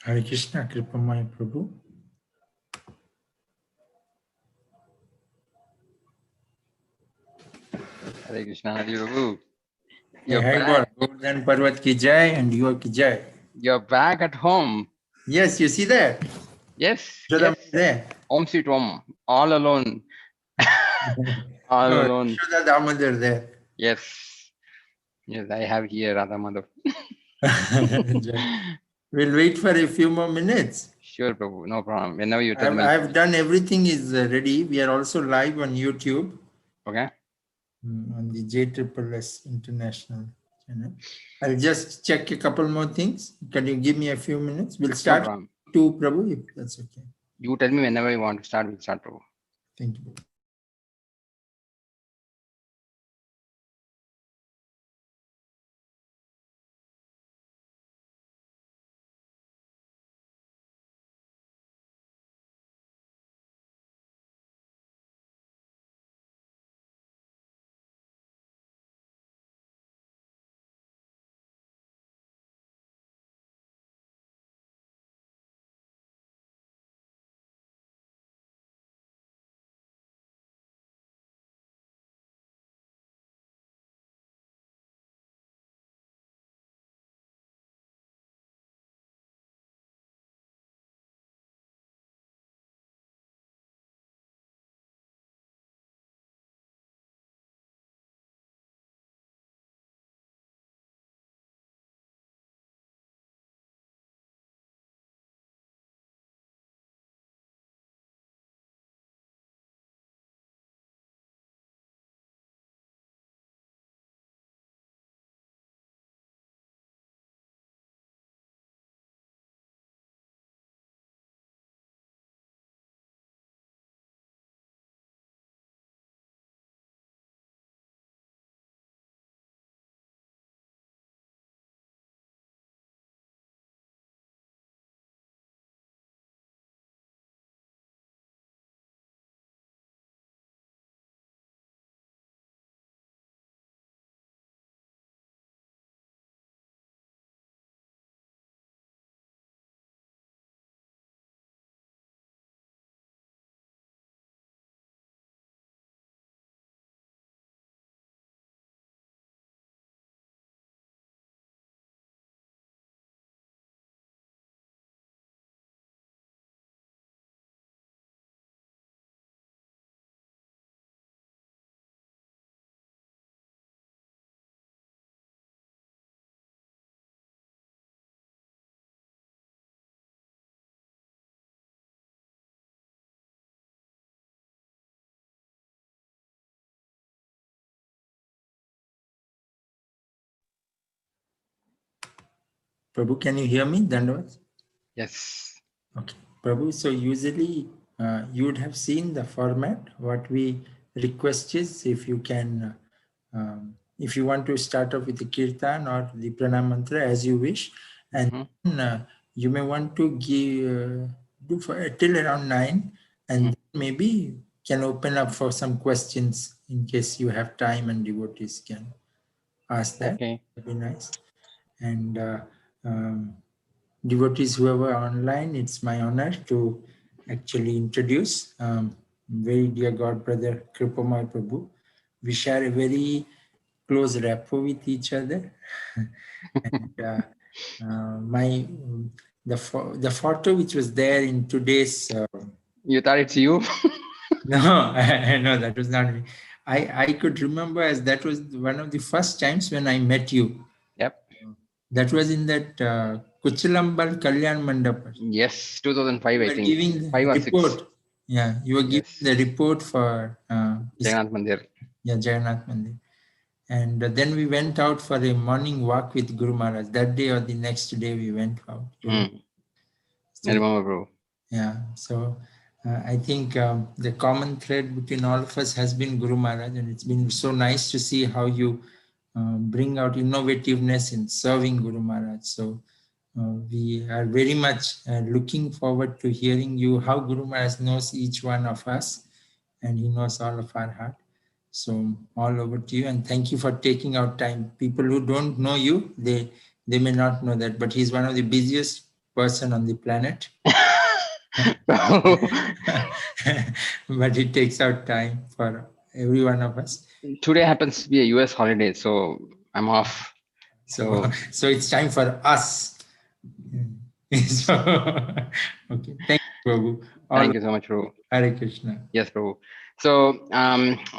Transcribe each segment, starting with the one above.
Hare Krishna, Kripamoya Prabhu. Hare Krishna, Hare Prabhu. Hey, hi, God. Govardhan Parvat ki jai and you ki jai. You're back at home. Yes, you see that? Yes, Yashoda yes. there. Home sweet home. All alone. All No, alone. Yashoda Damodar there. Yes. Yes, I have here Radha Madhav. We'll wait for a few more minutes. Sure, Prabhu. No problem. Whenever you tell me. I've done everything is ready. We are also live on YouTube. Okay. On the JPS International channel. I'll just check a couple more things. Can you give me a few minutes? We'll No start problem. to Prabhu, if that's okay. You tell me whenever you want to start, we'll start, Prabhu. Thank you. Prabhu, can you hear me? Dandavats? Yes. Okay. Prabhu, so usually you would have seen the format. What we request is if you can, if you want to start off with the kirtan or the pranam mantra as you wish, and then, you may want to give do for till around 9, and maybe can open up for some questions in case you have time and devotees can ask that. Okay. That'd be nice. And devotees whoever are online, it's my honor to actually introduce very dear God brother Kripamoya Prabhu. We share a very close rapport with each other. And the photo which was there in today's You thought it's you? no, no, that was not me. I could remember as that was one of the first times when I met you. Yep. That was in that Kuchilambal Kalyan Mandapa. Yes, 2005, You I were think. giving 5 or the 6. report. Yeah, you were giving Yes. the report for Jagannath Mandir. yeah, Jagannath Mandir. And then we went out for a morning walk with Guru Maharaj. That day or the next day we went out. I remember, bro. Yeah, so I think the common thread between all of us has been Guru Maharaj, and it's been so nice to see how you bring out innovativeness in serving Guru Maharaj. So we are very much looking forward to hearing you how Guru Maharaj knows each one of us, and he knows all of our heart. So all over to you, and thank you for taking out time. People who don't know you, they may not know that, but he's one of the busiest person on the planet. But it takes out time for every one of us. Today happens to be a US holiday, so I'm off. So, so it's time for us. So, okay. Thank you, Prabhu. Thank you so much, Prabhu. Hare Krishna. Yes, Prabhu. So,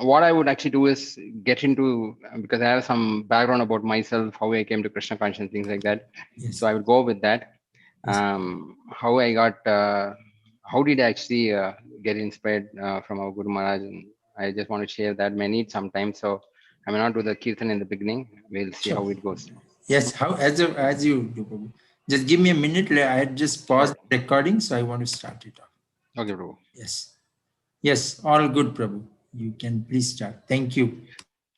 what I would actually do is get into, because I have some background about myself, how I came to Krishna consciousness, things like that. Yes. So I would go with that. Yes. How I got, how did I actually get inspired from our Guru Maharaj? And I just want to share that. May need some time, so I may not do the kirtan in the beginning. We'll see Sure. how it goes. Yes. How as you do, Prabhu. Just give me a minute. I had just paused the recording, so I want to start it off. Okay, Prabhu. Yes. Yes. All good, Prabhu. You can please start. Thank you.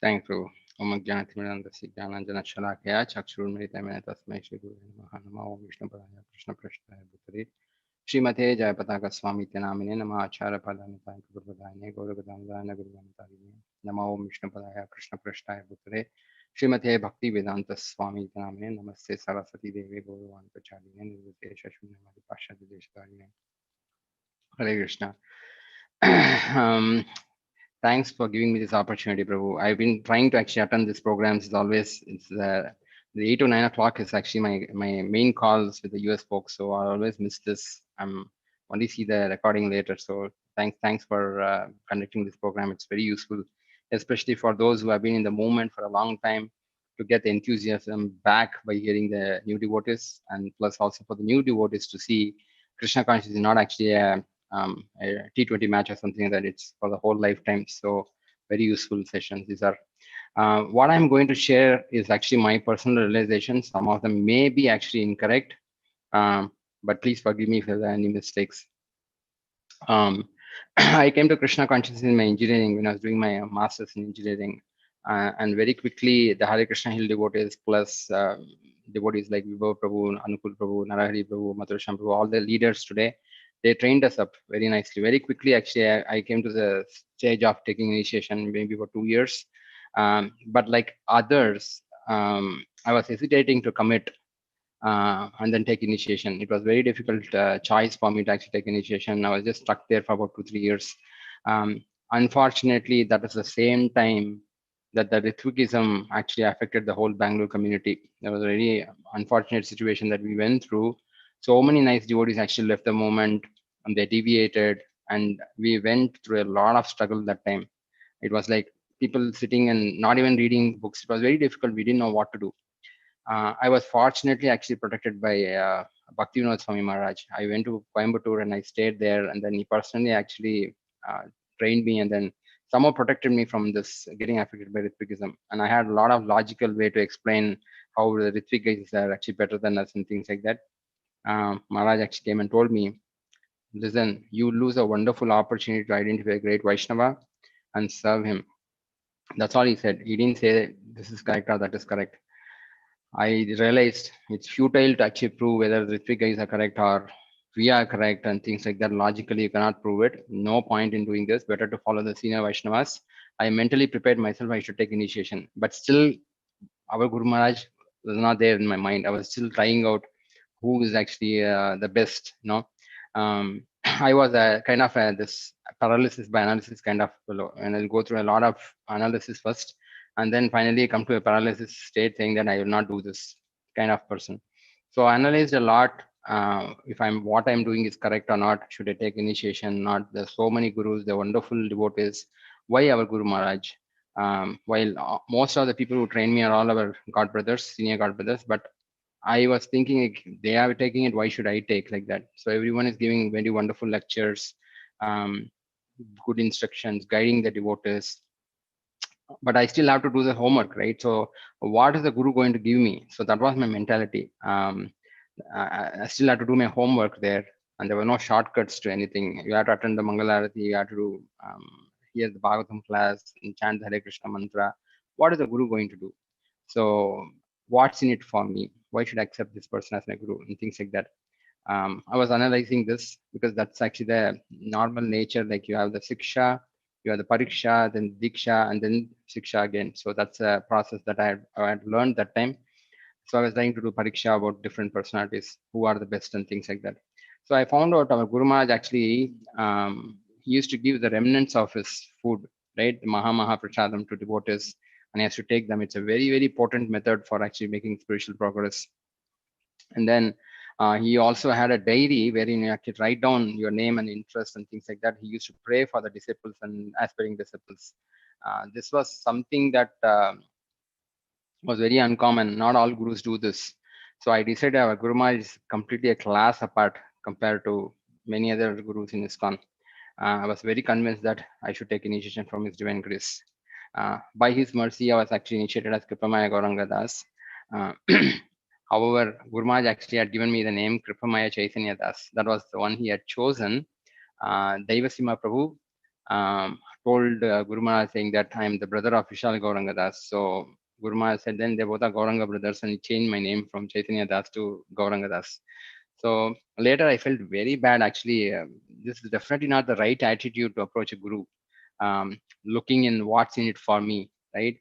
Thanks, Prabhu. Om Jnanatimirandasya Jnananjana Shalakaya Chakshurmritamaya Tasmai Shri Guru Namaha Namo Om Vishnu Padaya Krishna Prasthaya Bhutare Srimate Jayapataka Swami Tenamine Nama Acharya Padanitaya Guruvadayane Gauragadamadayana Guruvamatayane Nama Om Vishnu Padaya Krishna Prasthaya Bhutare Srimate Bhakti Vedanta Swami Tenamine Namaste Saraswati Devi Gauruvanta Charine Nirvitesha Shunyamadi Pasha Deshtarine Hare Krishna. Thanks for giving me this opportunity, Prabhu. I've been trying to actually attend these programs. It's always the 8 to 9 o'clock is actually my main calls with the US folks, so I always miss this. I'm only see the recording later. So thanks for conducting this program. It's very useful, especially for those who have been in the movement for a long time, to get the enthusiasm back by hearing the new devotees, and plus also for the new devotees to see Krishna consciousness is not actually a T20 match or something like that. It's for the whole lifetime. So very useful sessions. These are what I'm going to share is actually my personal realizations. Some of them may be actually incorrect, but please forgive me if there are any mistakes. I came to Krishna consciousness in my engineering when I was doing my master's in engineering, and very quickly the Hare Krishna Hill devotees plus devotees like Vibhav Prabhu, Anukul Prabhu, Narahari Prabhu, Madhurasham Prabhu, all the leaders today, they trained us up very nicely. Very quickly, actually, I came to the stage of taking initiation maybe for 2 years. But like others, I was hesitating to commit and then take initiation. It was very difficult choice for me to actually take initiation. I was just stuck there for about 2-3 years. Unfortunately, that was the same time that the Ritvikism actually affected the whole Bangalore community. There was a very unfortunate situation that we went through. So many nice devotees actually left the movement and they deviated, and we went through a lot of struggle that time. It was like people sitting and not even reading books. It was very difficult. We didn't know what to do. I was fortunately actually protected by Bhaktivinoda Swami Maharaj. I went to Coimbatore and I stayed there, and then he personally actually uh, trained me and then somehow protected me from this getting affected by Ritvikism. And I had a lot of logical way to explain how the Ritvikas are actually better than us and things like that. Maharaj actually came and told me, listen, you lose a wonderful opportunity to identify a great Vaishnava and serve him. That's all he said. He didn't say this is correct or that is correct. I realized it's futile to actually prove whether the three guys are correct or we are correct and things like that. Logically, you cannot prove it. No point in doing this. Better to follow the senior Vaishnavas. I mentally prepared myself. I should take initiation, but still, our Guru Maharaj was not there in my mind. I was still trying out who is actually the best. I was a kind of this paralysis by analysis kind of fellow, and I'll go through a lot of analysis first, and then finally come to a paralysis state saying that I will not do this kind of person. So I analyzed a lot. If what I'm doing is correct or not, should I take initiation? Not. There's so many gurus, they're wonderful devotees. Why our Guru Maharaj? While most of the people who train me are all our god brothers, senior god brothers, but I was thinking like, they are taking it, why should I take like that? So everyone is giving very wonderful lectures, um, good instructions, guiding the devotees, but I still have to do the homework, right? So what is the guru going to give me? So that was my mentality. I still have to do my homework there, and there were no shortcuts to anything. You have to attend the Mangalarati, you have to do, hear the Bhagavatam class and chant the Hare Krishna mantra. What is the guru going to do? So what's in it for me? Why should I accept this person as my guru and things like that? I was analyzing this because that's actually the normal nature. Like you have the siksha, you have the pariksha, then diksha, and then siksha again. So that's a process that I had learned that time. So I was trying to do pariksha about different personalities, who are the best and things like that. So I found out our Guru Maharaj actually, he used to give the remnants of his food, right, the Maha Prasadam to devotees, and he has to take them. It's a very, very potent method for actually making spiritual progress. And then he also had a diary wherein you actually write down your name and interest and things like that. He used to pray for the disciples and aspiring disciples. This was something that was very uncommon. Not all gurus do this. So I decided our Guru Maharaj is completely a class apart compared to many other gurus in ISKCON. I was very convinced that I should take initiation from His Divine Grace. By His mercy, I was actually initiated as Kripamoya Gauranga Das. Uh, However, Guru Maharaj actually had given me the name Kripamoya Chaitanya Das. That was the one he had chosen. Daivasima Prabhu told Guru Maharaj saying that I am the brother of Vishal Gauranga Das. So Guru Maharaj said, then they both are Gauranga brothers, and he changed my name from Chaitanya Das to Gauranga Das. So later I felt very bad actually. This is definitely not the right attitude to approach a guru. Looking in what's in it for me, right?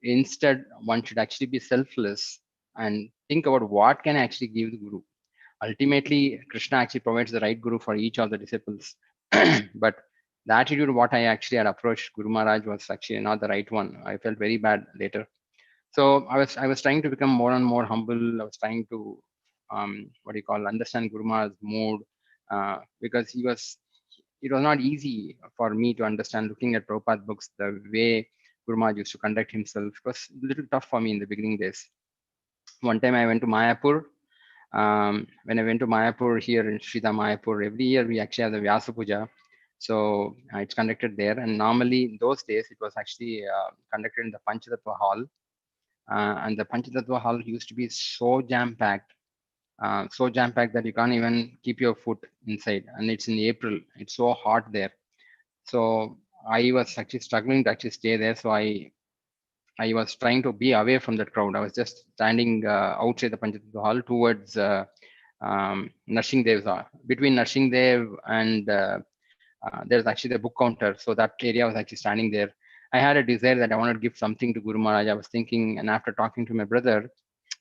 Instead, one should actually be selfless and think about what can I actually give the guru. Ultimately, Krishna actually provides the right guru for each of the disciples. But the attitude what I actually had approached Guru Maharaj was actually not the right one. I felt very bad later. So I was trying to become more and more humble. I was trying to what do you call, understand Guru Maharaj's mood, because it was not easy for me to understand looking at Prabhupada books the way Guru Maharaj used to conduct himself. It was a little tough for me in the beginning days. One time I went to Mayapur. When I went to Mayapur here in Srita Mayapur, every year we actually have the Vyasa Puja. So it's conducted there. And normally in those days, it was actually conducted in the Panchatattva hall. And the Panchatattva hall used to be so jam packed that you can't even keep your foot inside. And it's in April, it's so hot there. So I was actually struggling to actually stay there. So I was trying to be away from that crowd. I was just standing outside the Panchatattva hall towards Nursing Dev's between Nursing Dev and there's actually the book counter. So that area I was actually standing there. I had a desire that I wanted to give something to Guru Maharaj. I was thinking, and after talking to my brother,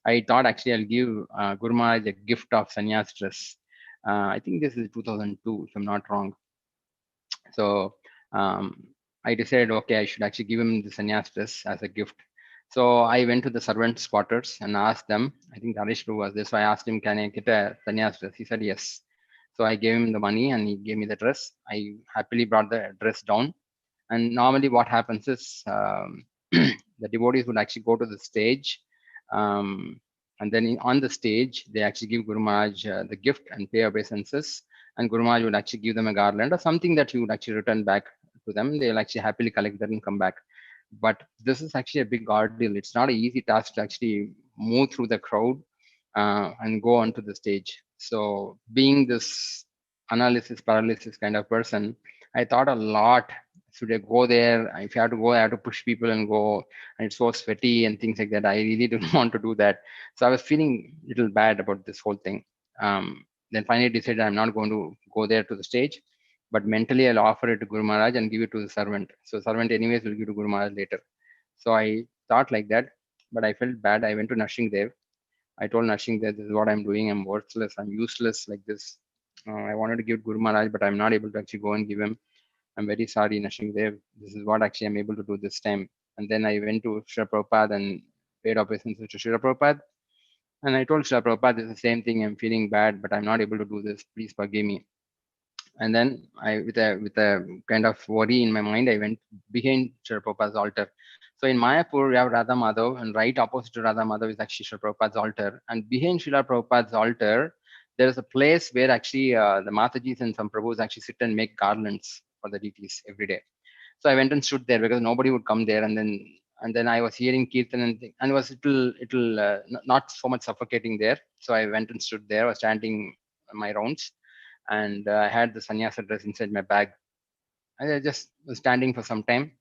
I thought actually I'll give Guru Maharaj a gift of sannyas dress. I think this is 2002, if I'm not wrong. So I decided, okay, I should actually give him the sannyas dress as a gift. So I went to the servants' quarters and asked them. I think Harish Prabhu was there. So I asked him, can I get a sannyas dress? He said yes. So I gave him the money and he gave me the dress. I happily brought the dress down. And normally what happens is the devotees would actually go to the stage. And then on the stage, they actually give Guru Maharaj the gift and pay obeisances. And Guru Maharaj would actually give them a garland or something that you would actually return back to them. They'll actually happily collect that and come back. But this is actually a big ordeal. It's not an easy task to actually move through the crowd and go onto the stage. So being this analysis paralysis kind of person, I thought a lot. Should I go there? If I have to go, I have to push people and go, and it's so sweaty and things like that. I really didn't want to do that. So I was feeling a little bad about this whole thing. Then finally decided I'm not going to go there to the stage, but mentally I'll offer it to Guru Maharaj and give it to the servant. So servant anyways will give to Guru Maharaj later. So I thought like that, but I felt bad. I went to Nursing Dev. I told Nursing that this is what I'm doing. I'm worthless. I'm useless like this. I wanted to give Guru Maharaj, but I'm not able to actually go and give him. I'm very sorry, Nursing Dev. This is what actually I'm able to do this time. And then I went to Srila Prabhupada and paid obeisances to Srila Prabhupada. And I told Srila Prabhupada, it's the same thing. I'm feeling bad, but I'm not able to do this. Please forgive me. And then I, with a kind of worry in my mind, I went behind Srila Prabhupada's altar. So in Mayapur, we have Radha Madhav, and right opposite to Radha Madhav is actually Srila Prabhupada's altar. And behind Srila Prabhupada's altar, there is a place where actually the Matajis and some Prabhus actually sit and make garlands for the deities every day. So I went and stood there because nobody would come there. And then I was hearing kirtan and it was not so much suffocating there. So I went and stood there. I was chanting my rounds, and I had the sannyasa dress inside my bag. I just was standing for some time.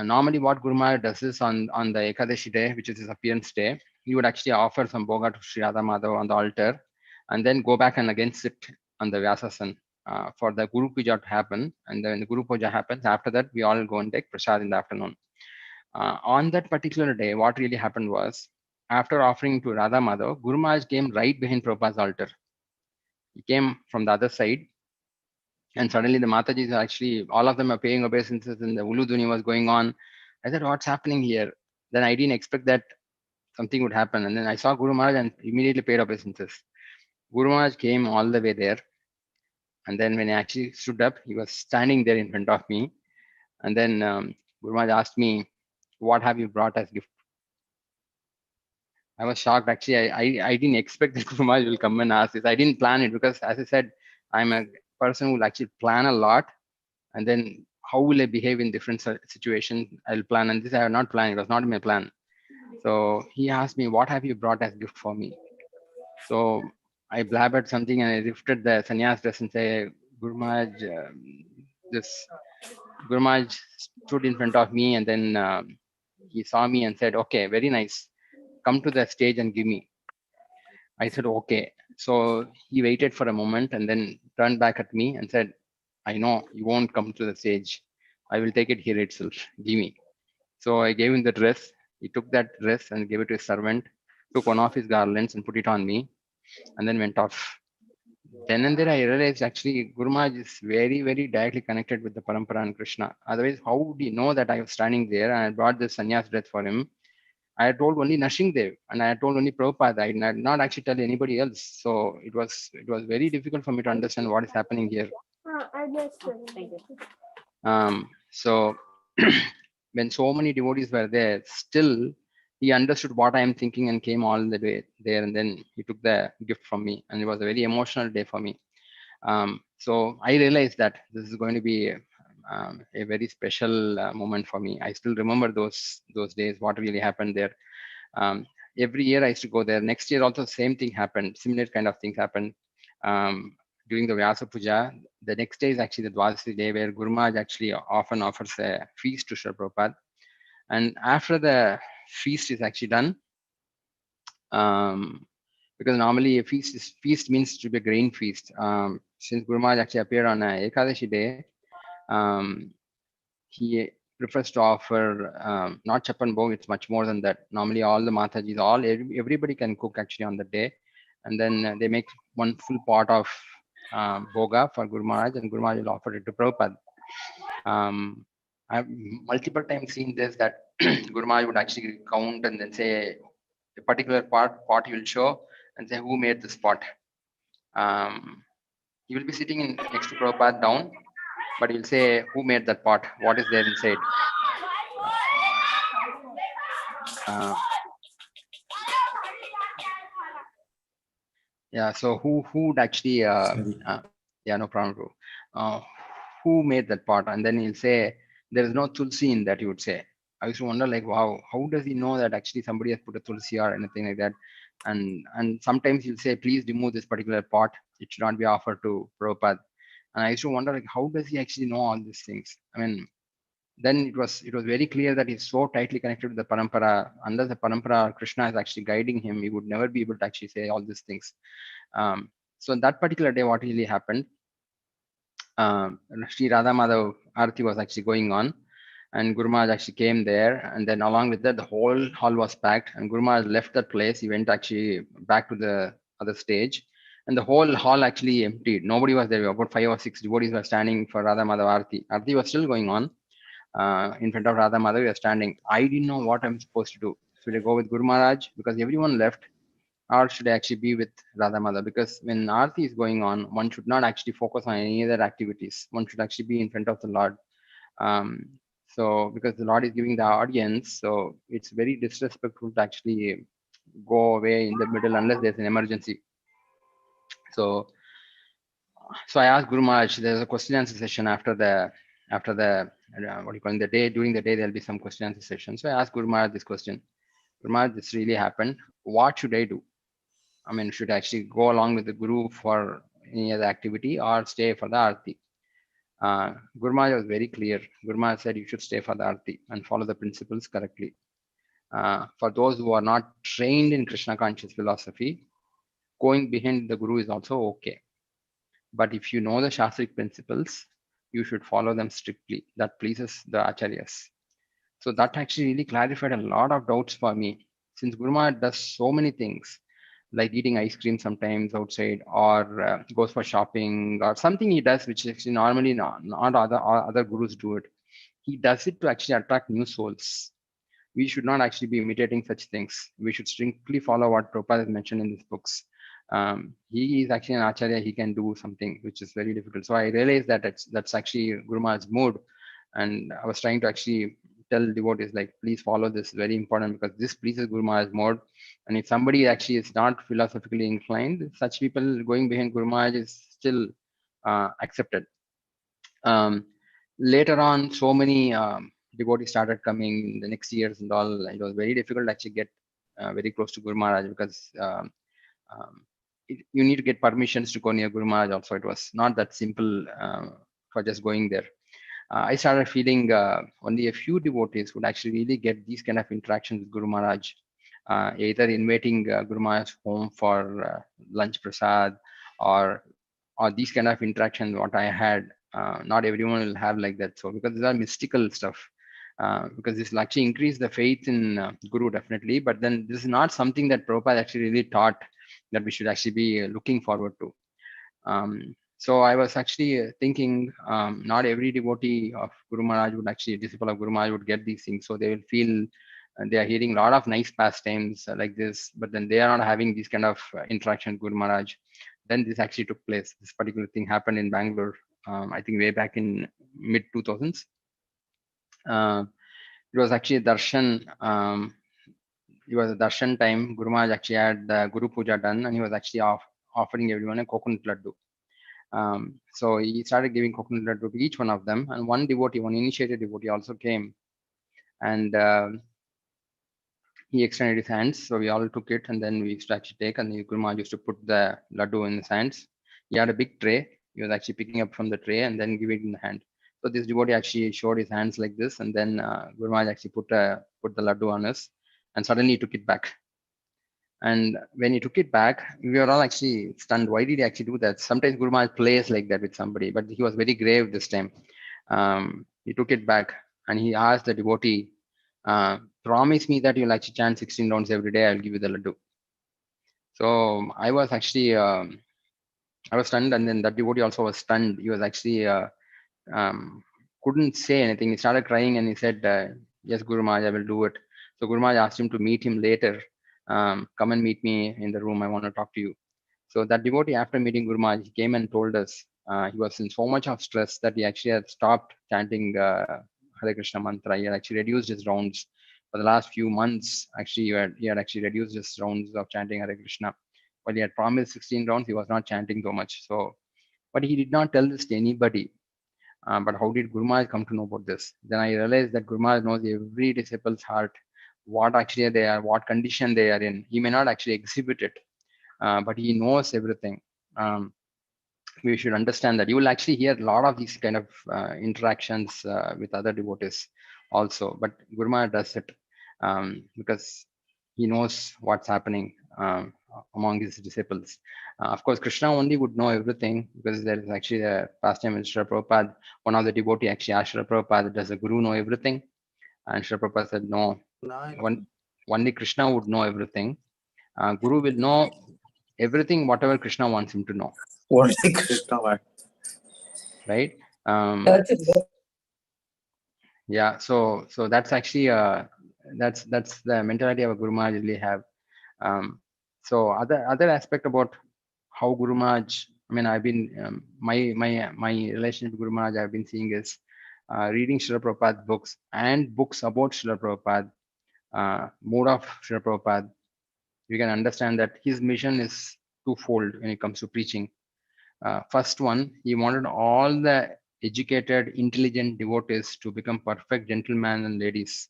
Normally, what Guru Maharaj does is on the Ekadashi day, which is his appearance day, he would actually offer some boga to Sri Radha Madhav on the altar, and then go back and again sit on the Vyasasan for the Guru Puja to happen. And then the Guru Puja happens. After that, we all go and take prasad in the afternoon. On that particular day, what really happened was after offering to Radha Madhav, Guru Maharaj came right behind Prabhupada's altar. He came from the other side, and suddenly the Matajis are actually, all of them are paying obeisances, and the Uluduni was going on. I said, what's happening here? Then I didn't expect that something would happen. And then I saw Guru Maharaj and immediately paid obeisances. Guru Maharaj came all the way there. And then when I actually stood up, he was standing there in front of me. And then Guru Maharaj asked me, what have you brought as gift? I was shocked. Actually, I didn't expect that Guru Maharaj will come and ask this. I didn't plan it because, as I said, I'm a person who will actually plan a lot. And then how will I behave in different situations? I'll plan. And this I have not planned. It was not in my plan. So he asked me, what have you brought as gift for me? So I blabbered something and I lifted the sannyas dress and say, Guru Maharaj, this Guru Maharaj stood in front of me, and then he saw me and said, okay, very nice. Come to the stage and give me. I said, okay. So he waited for a moment and then turned back at me and said, I know you won't come to the stage. I will take it here itself. Give me. So I gave him the dress. He took that dress and gave it to his servant, took one of his garlands and put it on me, and then went off. Then and there I realized actually Guru Maharaj is very, very directly connected with the Parampara and Krishna. Otherwise, how would he know that I was standing there and I brought this sannyas dress for him? I had told only Nashingdev and I had told only Prabhupada. I did not actually tell anybody else. So it was very difficult for me to understand what is happening here. So when so many devotees were there, still he understood what I am thinking and came all the way there, and then he took the gift from me, and it was a very emotional day for me. So I realized that this is going to be a very special moment for me. I still remember those days, what really happened there. Um, every year I used to go there. Next year also same thing happened. Similar kind of things happened. During the Vyasa Puja, the next day is actually the Dwadasi day where Guru Maharaj actually often offers a feast to Srila Prabhupada. And after the feast is actually done, because normally a feast means to be a grain feast. Since Guru Maharaj actually appeared on a Ekadashi day, um, he prefers to offer not chapan bhog, it's much more than that. Normally all the Matajis, everybody can cook actually on the day, and then they make one full pot of bhoga for Guru Maharaj, and Guru Maharaj will offer it to Prabhupada. I've multiple times seen this, that Guru Maharaj would actually count and then say a particular pot he will show and say who made this pot. He will be sitting next to Prabhupada down, but he'll say who made that pot, what is there inside. Yeah, so who would actually Sorry. yeah, no problem, bro. Who made that pot? And then he'll say there is no tulsi in that. He would say. I used to wonder, like, wow, how does he know that actually somebody has put a tulsi or anything like that? And sometimes he'll say, please remove this particular pot. It should not be offered to Prabhupada. And I used to wonder, like, how does he actually know all these things? I mean, then it was very clear that he's so tightly connected with the parampara. Unless the parampara, Krishna is actually guiding him, he would never be able to actually say all these things. So that particular day, what really happened, Sri Radha Madhav Arati was actually going on, and Guru Maharaj actually came there, and then along with that, the whole hall was packed, and Guru Maharaj left that place. He went actually back to the other stage, and the whole hall actually emptied. Nobody was there. About 5 or 6 devotees were standing for Radha Madhav Arati. Arati was still going on. In front of Radha Madhav, we are standing. I didn't know what I'm supposed to do. Should I go with Guru Maharaj because everyone left, or should I actually be with Radha Madhav? Because when Aarti is going on, one should not actually focus on any other activities. One should actually be in front of the Lord. Um, so because the Lord is giving the audience, so it's very disrespectful to actually go away in the middle unless there's an emergency. So I asked Guru Maharaj, there's a question answer session after the what do you call it, the day, during the day there'll be some question answer session. So I asked Guru Maharaj this question. Guru Maharaj, this really happened. What should I do? I mean, should I actually go along with the Guru for any other activity or stay for the Aarti? Guru Maharaj was very clear. Guru Maharaj said you should stay for the Aarti and follow the principles correctly. For those who are not trained in Krishna conscious philosophy, going behind the Guru is also okay. But if you know the Shastric principles, you should follow them strictly. That pleases the Acharyas. So that actually really clarified a lot of doubts for me. since Guru Maharaj does so many things, like eating ice cream sometimes outside, or goes for shopping, or something he does which actually normally not other gurus do it. He does it to actually attract new souls. We should not actually be imitating such things. We should strictly follow what Prabhupada has mentioned in his books. He is actually an acharya. He can do something which is very difficult. So I realized that that's actually Guru Maharaj's mood, and I was trying to actually tell devotees like, please follow this. Very important, because this pleases Guru Maharaj's mode. And if somebody actually is not philosophically inclined, such people going behind Guru Maharaj is still accepted. Um, Later on, so many devotees started coming in the next years and all. It was very difficult to actually get very close to Guru Maharaj, because you need to get permissions to go near Guru Maharaj also. It was not that simple for just going there. I started feeling only a few devotees would actually really get these kind of interactions with Guru Maharaj, either inviting Guru Maharaj home for lunch prasad, or these kind of interactions what I had. Not everyone will have like that. So because these are mystical stuff, because this will actually increase the faith in Guru definitely. But then this is not something that Prabhupada actually really taught that we should actually be looking forward to. So I was actually thinking, not every devotee of Guru Maharaj would actually, a disciple of Guru Maharaj would get these things. So they will feel they are hearing a lot of nice pastimes like this, but then they are not having these kind of interaction with Guru Maharaj. Then this actually took place. This particular thing happened in Bangalore, I think way back in mid 2000s. It was actually a darshan. It was a darshan time. Guru Maharaj actually had the Guru Puja done, and he was actually offering everyone a coconut laddu. So he started giving coconut laddu to each one of them, and one devotee, one initiated devotee also came, and he extended his hands. So we all took it, and then we used to actually take, and the Guru Maharaj used to put the laddu in his hands. He had a big tray. He was actually picking up from the tray and then giving it in the hand. So this devotee actually showed his hands like this, and then Guru Maharaj actually put the laddu on us, and suddenly he took it back. And when he took it back, we were all actually stunned. Why did he actually do that? Sometimes Guru Maharaj plays like that with somebody, but he was very grave this time. He took it back and he asked the devotee, promise me that you'll actually chant 16 rounds every day. I'll give you the laddu. So I was actually, I was stunned, and then that devotee also was stunned. He was actually couldn't say anything. He started crying and he said, yes, Guru Maharaj, I will do it. So Guru Maharaj asked him to meet him later. Come and meet me in the room. I want to talk to you. So that devotee, after meeting Guru Maharaj, he came and told us he was in so much of stress that he actually had stopped chanting Hare Krishna mantra. He had actually reduced his rounds for the last few months. Actually, he had actually reduced his rounds of chanting Hare Krishna. While he had promised 16 rounds, he was not chanting so much. So, but he did not tell this to anybody. But how did Guru Maharaj come to know about this? Then I realized that Guru Maharaj knows every disciple's heart, what actually they are, what condition they are in. He may not actually exhibit it, but he knows everything. We should understand that. You will actually hear a lot of these kind of interactions with other devotees also, but Guru Maharaj does it because he knows what's happening among his disciples. Of course, Krishna only would know everything, because there is actually a pastime with Srila Prabhupada. One of the devotee actually asked Srila Prabhupada, does the Guru know everything? And Srila Prabhupada said, no, only Krishna would know everything. Guru will know everything, whatever Krishna wants him to know. Only Krishna. Right? Yeah, so that's actually that's the mentality of a Guru Maharaj really have. So other aspect about how Guru Maharaj, I mean, I've been my relationship with Guru Maharaj I've been seeing is reading Srila Prabhupada's books and books about Srila Prabhupada, mode of Srila Prabhupada. You can understand that his mission is twofold when it comes to preaching. First one, he wanted all the educated, intelligent devotees to become perfect gentlemen and ladies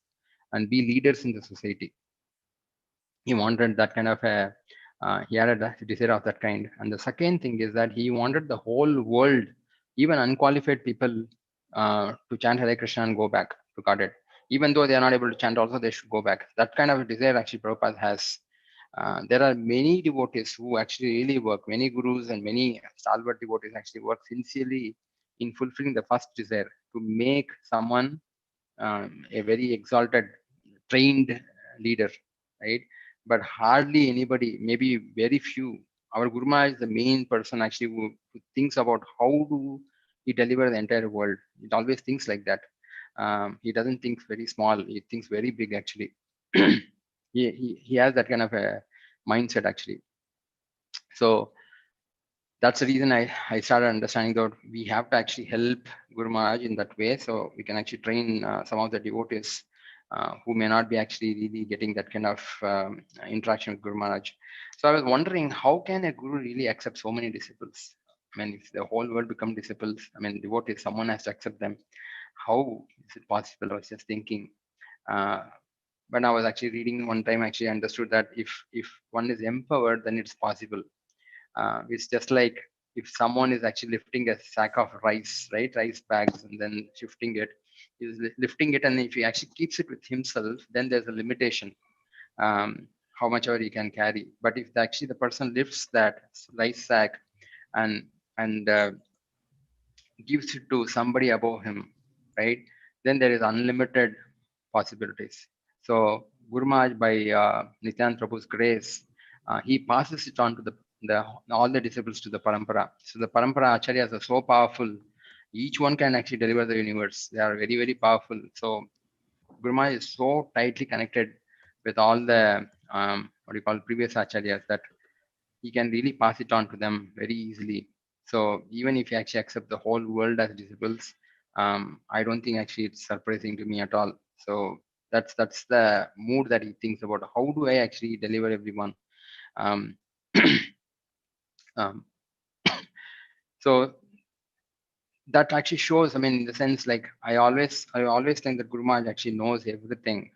and be leaders in the society. He wanted that kind of he had a desire of that kind. And the second thing is that he wanted the whole world, even unqualified people, to chant Hare Krishna and go back to Godhead. Even though they are not able to chant also, they should go back. That kind of desire actually Prabhupada has. There are many devotees who actually really work, many gurus and many stalwart devotees actually work sincerely in fulfilling the first desire to make someone a very exalted, trained leader. right? But hardly anybody, maybe very few. Our Guru Maharaj is the main person actually who thinks about how do he deliver the entire world. It always thinks like that. He doesn't think very small. He thinks very big actually. He has that kind of a mindset actually. So that's the reason I started understanding that we have to actually help Guru Maharaj in that way, so we can actually train some of the devotees who may not be actually really getting that kind of interaction with Guru Maharaj. So I was wondering, how can a guru really accept so many disciples? I mean, if the whole world become disciples, I mean, devotees, someone has to accept them. How is it possible? I was just thinking. Uh, when I was actually reading one time, actually understood that if one is empowered, then it's possible. It's just like if someone is actually lifting a sack of rice, right, rice bags, and then shifting it, is lifting it, and if he actually keeps it with himself, then there's a limitation, how much ever he can carry. But if actually the person lifts that rice sack and and gives it to somebody above him, right, then there is unlimited possibilities. So Guru Maharaj, by Nityan Prabhu's grace, he passes it on to the all the disciples to the parampara. So the parampara acharyas are so powerful. Each one can actually deliver the universe. They are very, very powerful. So Guru Maharaj is so tightly connected with all the what do you call previous acharyas that he can really pass it on to them very easily. So even if you actually accept the whole world as disciples, I don't think actually it's surprising to me at all. So that's the mood that he thinks about. How do I actually deliver everyone? Um, um, so that actually shows, I mean, in the sense, like I always think that Guru Maharaj actually knows everything.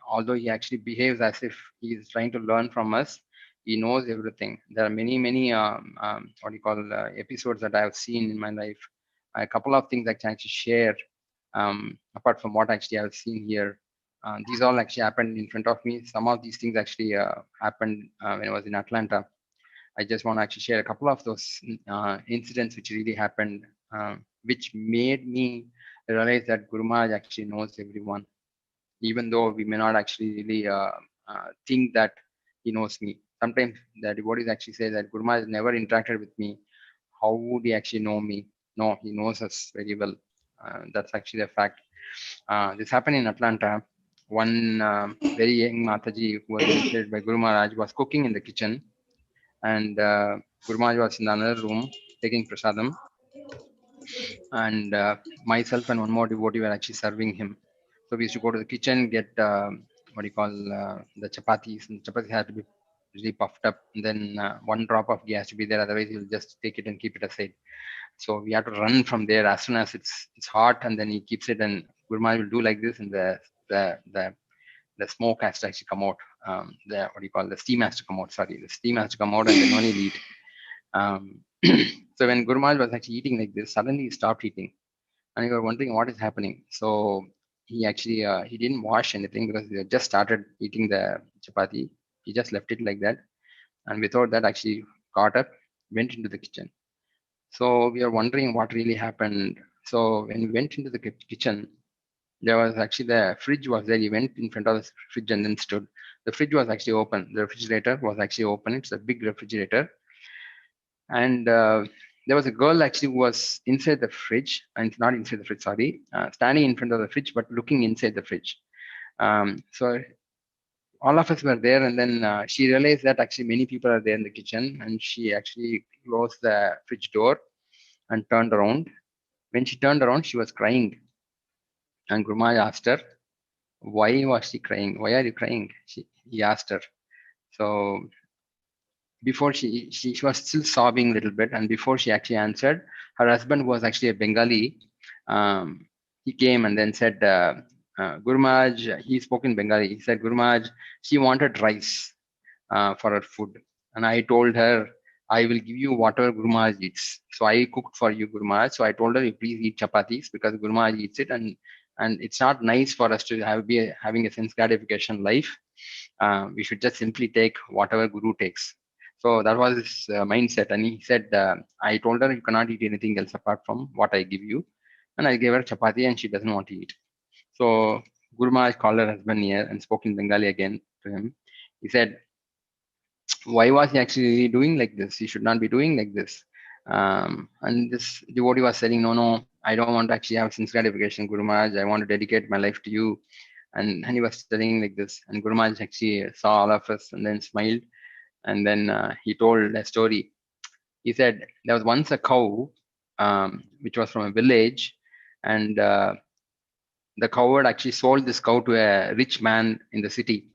Although he actually behaves as if he is trying to learn from us, he knows everything. There are many what do you call episodes that I have seen in my life. A couple of things I can actually share, apart from what actually I've seen here. These all actually happened in front of me. Some of these things actually happened when I was in Atlanta. I just want to actually share a couple of those incidents which really happened, which made me realize that Guru Maharaj actually knows everyone, even though we may not actually really think that he knows me. Sometimes the devotees actually say that Guru Maharaj never interacted with me. How would he actually know me? No, he knows us very well. That's actually a fact. This happened in Atlanta. One very young Mataji who was initiated by Guru Maharaj was cooking in the kitchen, and Guru Maharaj was in another room taking prasadam, and myself and one more devotee were actually serving him. So we used to go to the kitchen, get what do you call the chapatis, and chapatis had to be really puffed up, and then one drop of ghee has to be there, otherwise you'll just take it and keep it aside. So we have to run from there as soon as it's hot, and then he keeps it, and Guru Maharaj will do like this, and the the the smoke has to actually come out. The what do you call, the steam has to come out. Sorry, the steam has to come out, and then only eat. Um, so when Guru Maharaj was actually eating like this, suddenly he stopped eating, and we were wondering what is happening. So he actually he didn't wash anything because he had just started eating the chapati. He just left it like that, and without that, actually got up, went into the kitchen. So we are wondering what really happened. So when we went into the kitchen, there was actually the fridge was there. He went in front of the fridge and then stood. The fridge was actually open. The refrigerator was actually open. It's a big refrigerator, and there was a girl actually who was inside the fridge, and not inside the fridge, sorry, standing in front of the fridge but looking inside the fridge. So all of us were there, and then she realized that actually many people are there in the kitchen, and she actually closed the fridge door and turned around. When she turned around, she was crying, and Gurmai asked her, why was she crying? Why are you crying? He asked her. So before she was still sobbing a little bit, and before she actually answered, her husband was actually a Bengali. He came and then said, Gurmaj, he spoke in Bengali. He said, Gurmaj, she wanted rice for her food, and I told her, I will give you whatever Gurmaj eats. So I cooked for you, Gurmaj. So I told her, you please eat chapatis because Gurmaj eats it, and it's not nice for us to be having a sense gratification life. We should just simply take whatever Guru takes. So that was his mindset. And he said, I told her, you cannot eat anything else apart from what I give you. And I gave her chapati, and she doesn't want to eat. So Guru Maharaj called her husband here and spoke in Bengali again to him. He said, why was he actually doing like this? He should not be doing like this. And this devotee was saying, no, I don't want to actually have sense gratification, Guru Maharaj. I want to dedicate my life to you. And he was telling like this. And Guru Maharaj actually saw all of us and then smiled. And then he told a story. He said, there was once a cow, which was from a village. And the coward actually sold this cow to a rich man in the city.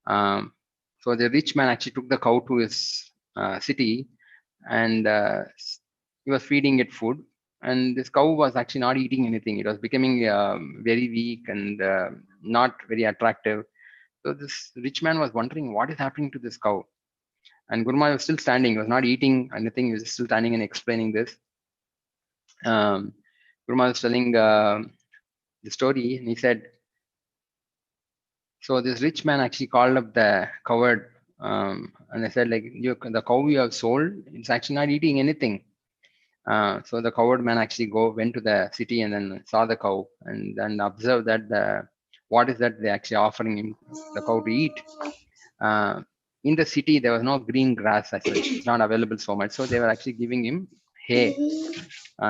Um, so the rich man actually took the cow to his city, and he was feeding it food. And this cow was actually not eating anything. It was becoming very weak and not very attractive. So this rich man was wondering what is happening to this cow. And Guruma was still standing. He was not eating anything. He was still standing and explaining this. Guruma was telling the story, and he said, so this rich man actually called up the coward, and I said, like, the cow you have sold, it's actually not eating anything. So the coward man actually went to the city and then saw the cow and then observed that what is that they actually offering him the cow to eat. In the city, there was no green grass as such. It's not available so much. So they were actually giving him hay,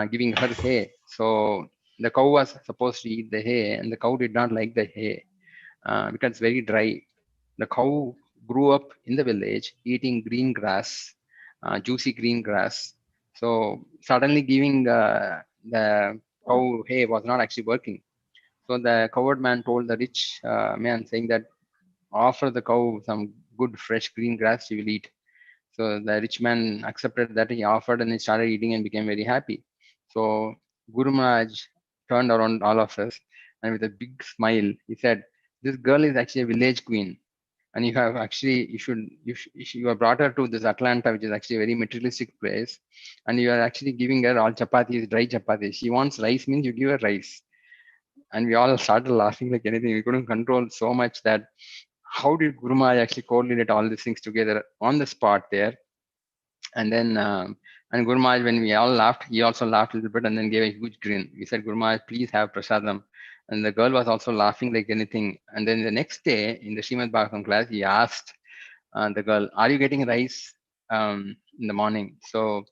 giving her hay. So the cow was supposed to eat the hay, and the cow did not like the hay because it's very dry. The cow grew up in the village eating green grass, juicy green grass. So suddenly giving the cow hay was not actually working. So the coward man told the rich man saying that offer the cow some good fresh green grass, she will eat. So the rich man accepted that. He offered and he started eating and became very happy. So Guru Maharaj turned around all of us and with a big smile, he said, this girl is actually a village queen. And you have actually, you have brought her to this Atlanta, which is actually a very materialistic place. And you are actually giving her all chapatis, dry chapatis. She wants rice, means you give her rice. And we all started laughing like anything. We couldn't control so much that how did Guru Maharaj actually correlate all these things together on the spot there? And then, and Guru Maharaj, when we all laughed, he also laughed a little bit and then gave a huge grin. We said, Guru Maharaj, please have prasadam. And the girl was also laughing like anything. And then the next day in the Srimad Bhagavatam class, he asked the girl, are you getting rice in the morning? So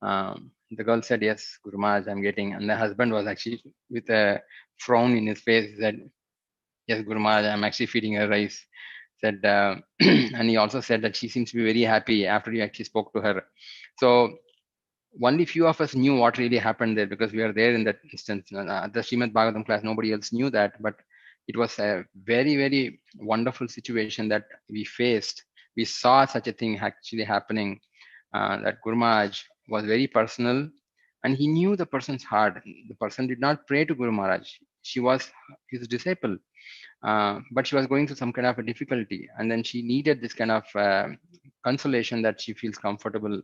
the girl said, yes, Guru Maharaj, I'm getting. And the husband was actually with a frown in his face. He said, yes, Guru Maharaj, I'm actually feeding her rice. Said, and he also said that she seems to be very happy after you actually spoke to her. So only few of us knew what really happened there because we are there in that instance. The Srimad Bhagavatam class, nobody else knew that, but it was a very, very wonderful situation that we faced. We saw such a thing actually happening. That Guru Maharaj was very personal, and he knew the person's heart. The person did not pray to Guru Maharaj. She was his disciple. But she was going through some kind of a difficulty, and then she needed this kind of consolation that she feels comfortable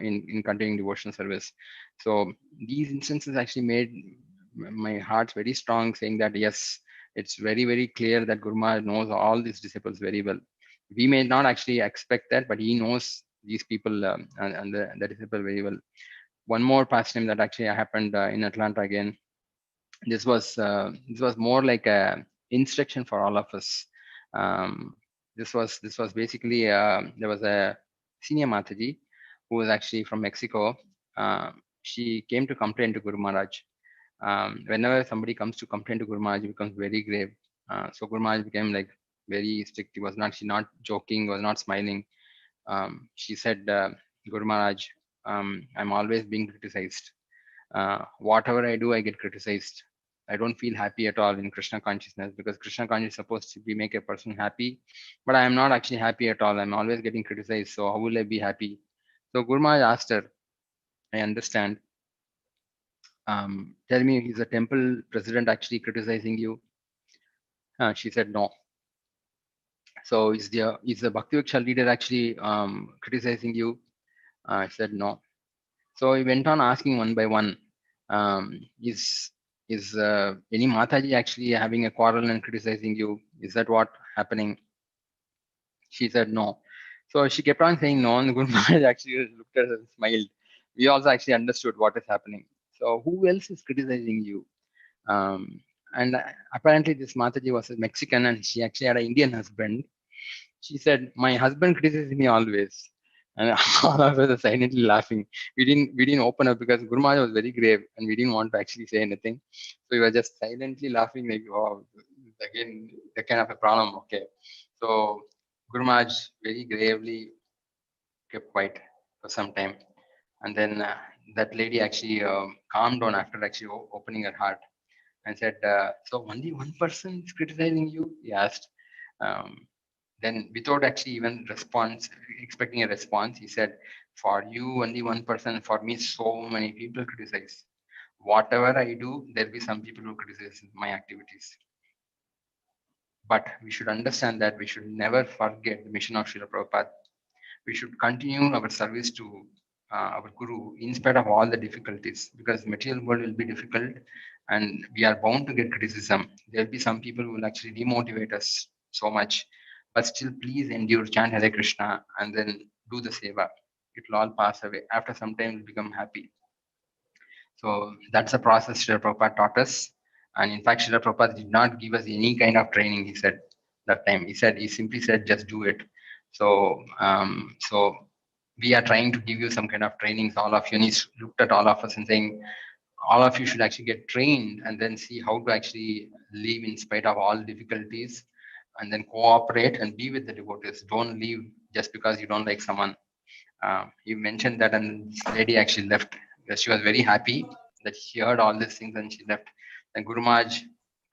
in continuing devotional service. So these instances actually made my heart very strong, saying that yes, it's very, very clear that Guru Maharaj knows all these disciples very well. We may not actually expect that, but he knows these people and the disciple very well. One more pastime that actually happened in Atlanta again. This was more like a instruction for all of us. This was basically there was a senior Mataji who was actually from Mexico. She came to complain to Guru Maharaj. Whenever somebody comes to complain to Guru Maharaj, it becomes very grave. So Guru Maharaj became like very strict. She not joking, was not smiling. She said, Guru Maharaj, I'm always being criticized. Whatever I do, I get criticized. I don't feel happy at all in Krishna consciousness because Krishna consciousness is supposed to be make a person happy, but I am not actually happy at all. I'm always getting criticized. So how will I be happy? So Guru Maharaj asked her, I understand. Tell me, is the temple president actually criticizing you? She said no. So is the Bhakti Viksha leader actually criticizing you? I said no. So he went on asking one by one, is any Mataji actually having a quarrel and criticizing you? Is that what happening? She said no. So she kept on saying no, and Guru Maharaj actually looked at her and smiled. We also actually understood what is happening. So who else is criticizing you? And apparently this Mataji was a Mexican and she actually had an Indian husband. She said, my husband criticizes me always. And all of us are silently laughing. We didn't open up because Guru Maharaj was very grave and we didn't want to actually say anything. So we were just silently laughing like, oh, again, that kind of a problem. Okay. So Guru Maharaj very gravely kept quiet for some time. And then that lady actually calmed down after actually opening her heart and said, so only one person is criticizing you? He asked. Um, then without actually even response, expecting a response, he said, for you, only one person, for me, so many people criticize. Whatever I do, there'll be some people who criticize my activities. But we should understand that we should never forget the mission of Srila Prabhupada. We should continue our service to our Guru in spite of all the difficulties, because material world will be difficult and we are bound to get criticism. There will be some people who will actually demotivate us so much, but still please endure, chant Hare Krishna and then do the seva. It will all pass away. After some time, we'll become happy. So that's a process Srila Prabhupada taught us. And in fact, Srila Prabhupada did not give us any kind of training, he said that time. He simply said, just do it. So we are trying to give you some kind of trainings. All of you, and he's looked at all of us and saying, all of you should actually get trained and then see how to actually live in spite of all difficulties and then cooperate and be with the devotees. Don't leave just because you don't like someone. You mentioned that, and this lady actually left because she was very happy that she heard all these things and she left. Then Guru Maharaj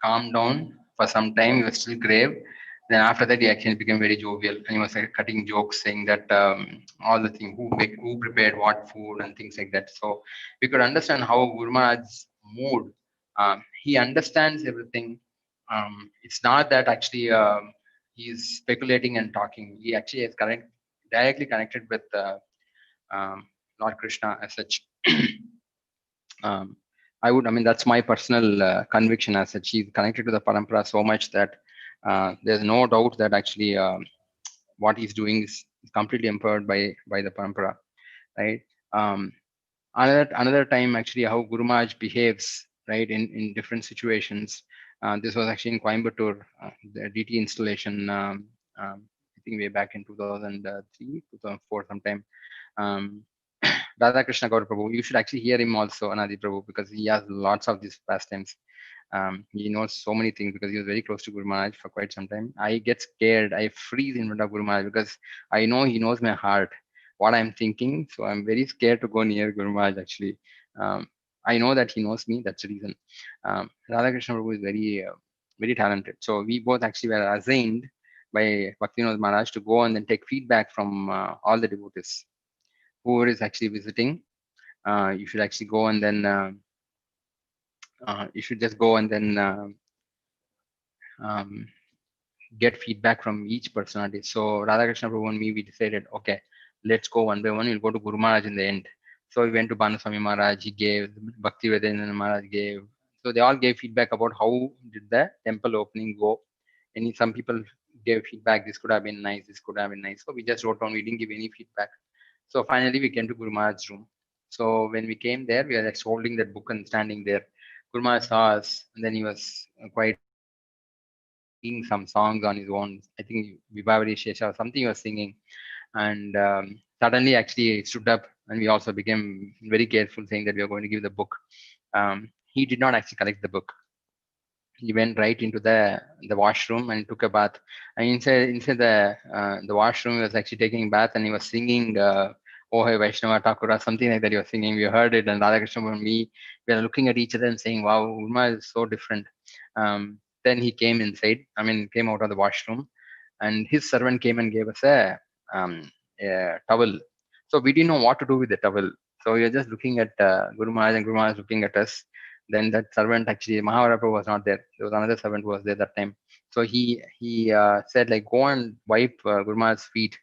calmed down for some time. He was still grave. Then after that, he actually became very jovial and he was like cutting jokes, saying that all the things who prepared what food and things like that. So we could understand how Guru Maharaj's mood. He understands everything. It's not that actually he's speculating and talking. He actually is directly connected with Lord Krishna as such. um, I mean, that's my personal conviction as such. He's connected to the parampara so much that there's no doubt that actually what he's doing is completely empowered by the parampara, right? Um, another time actually how Guru Maharaj behaves, right, in different situations. This was actually in Coimbatore, the DT installation. I think way back in 2003, 2004 sometime. Um, Radha Krishna Gaur Prabhu, you should actually hear him also, Anadi Prabhu, because he has lots of these pastimes. He knows so many things because he was very close to Guru Maharaj for quite some time. I get scared, I freeze in front of Guru Maharaj because I know he knows my heart, what I'm thinking. So I'm very scared to go near Guru Maharaj actually. I know that he knows me, that's the reason. Radha Krishna Prabhu is very talented. So we both actually were assigned by Bhaktivinoda Maharaj to go and then take feedback from all the devotees whoever is actually visiting. You should actually go and then you should just go and then um, get feedback from each personality. So Radhakrishna Prabhu and me, we decided, okay, let's go one by one. We'll go to Guru Maharaj in the end. So we went to Banaswami Maharaj, he gave, Bhakti Vedanta Maharaj gave. So they all gave feedback about how did the temple opening go. And some people gave feedback, this could have been nice, this could have been nice. So we just wrote down, we didn't give any feedback. So finally we came to Guru Maharaj's room. So when we came there, we were just holding that book and standing there. Guru Maharaj saw us, and then he was quite singing some songs on his own. I think Vibhavari Shesha or something he was singing. And suddenly actually he stood up and we also became very careful saying that we are going to give the book. He did not actually collect the book. He went right into the washroom and took a bath. And inside the washroom, he was actually taking a bath and he was singing Oh Hey Vaishnava Thakura, something like that. He was singing. We heard it, and Radhakrishna and me, we were looking at each other and saying, "Wow, Urma is so different." Then he came inside. I mean, came out of the washroom, and his servant came and gave us a towel. So we didn't know what to do with the towel. So we were just looking at Guru Maharaj, and Guru Maharaj looking at us. Then that servant actually, Mahavara Prabhu was not there. There was another servant who was there that time. So he said like, go and wipe Guru Maharaj's feet.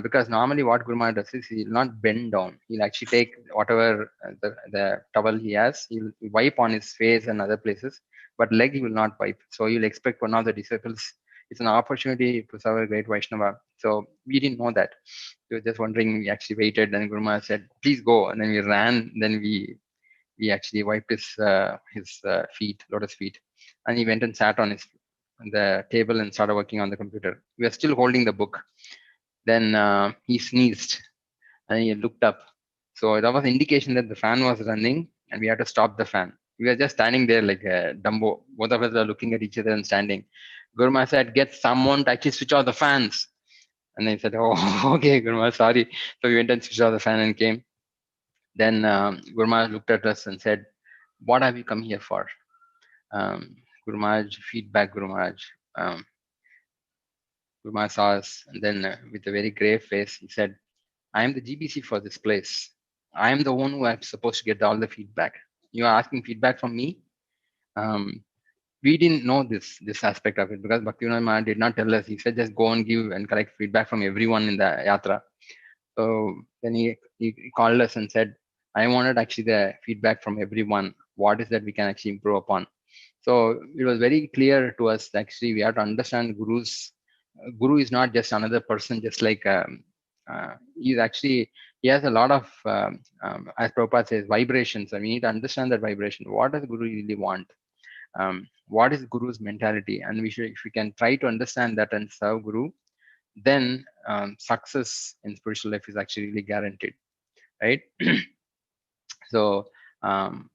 Because normally what Guru Maharaj does is he'll not bend down. He'll actually take whatever the towel he has, he'll wipe on his face and other places, but leg he will not wipe. So you'll expect one of the disciples, it's an opportunity to serve a great Vaishnava. So we didn't know that. We were just wondering, we actually waited, and Guru Maharaj said, please go. And then we ran, then we we actually wiped his feet, lotus feet, and he went and sat on the table and started working on the computer. We were still holding the book. Then he sneezed and he looked up. So that was indication that the fan was running and we had to stop the fan. We were just standing there like a Dumbo. Both of us were looking at each other and standing. Gurma said, "Get someone to actually switch off the fans." And I said, "Oh, okay, Gurma, sorry." So we went and switched off the fan and came. Then Gurma looked at us and said, "What have you come here for?" Gurmaj, feedback, Gurmaj. Um, Gurma saw us and then with a very grave face, he said, "I am the GBC for this place. I am the one who am supposed to get all the feedback. You are asking feedback from me." Um, we didn't know this aspect of it because Bhaktivinoda Maharaj did not tell us. He said just go and give and collect feedback from everyone in the yatra. So then he called us and said, "I wanted actually the feedback from everyone. What is that we can actually improve upon?" So it was very clear to us that actually we have to understand Guru is not just another person, just like he's actually he has a lot of as Prabhupada says, vibrations. I mean, we need to understand that vibration. What does Guru really want? What is Guru's mentality? And if we can try to understand that and serve Guru, then success in spiritual life is actually really guaranteed, right? So um,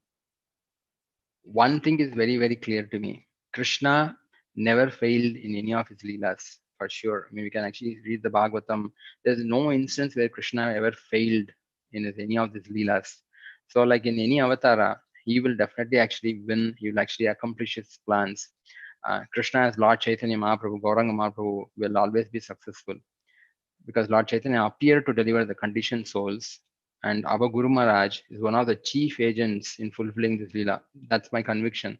one thing is very, very clear to me. Krishna never failed in any of his leelas, for sure. I mean, we can actually read the Bhagavatam. There's no instance where Krishna ever failed in any of his leelas. So, like in any avatara, he will definitely actually win. He will actually accomplish his plans. Krishna as Lord Chaitanya Mahaprabhu, Gauranga Mahaprabhu will always be successful because Lord Chaitanya appeared to deliver the conditioned souls, and our Guru Maharaj is one of the chief agents in fulfilling this Leela. That's my conviction.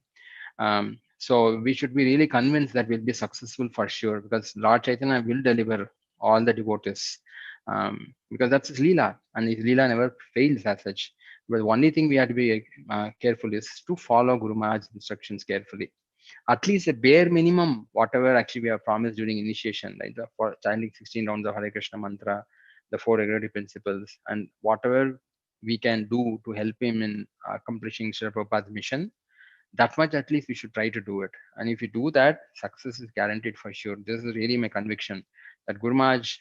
So we should be really convinced that we'll be successful for sure because Lord Chaitanya will deliver all the devotees because that's his Leela and his Leela never fails as such. But the only thing we have to be careful is to follow Guru Maharaj's instructions carefully, at least a bare minimum, whatever actually we have promised during initiation, like the for chanting 16 rounds of Hare Krishna mantra, the four regulatory principles, and whatever we can do to help him in accomplishing Srila Prabhupada's mission, that much at least we should try to do it. And if you do that, success is guaranteed for sure. This is really my conviction that Guru Maharaj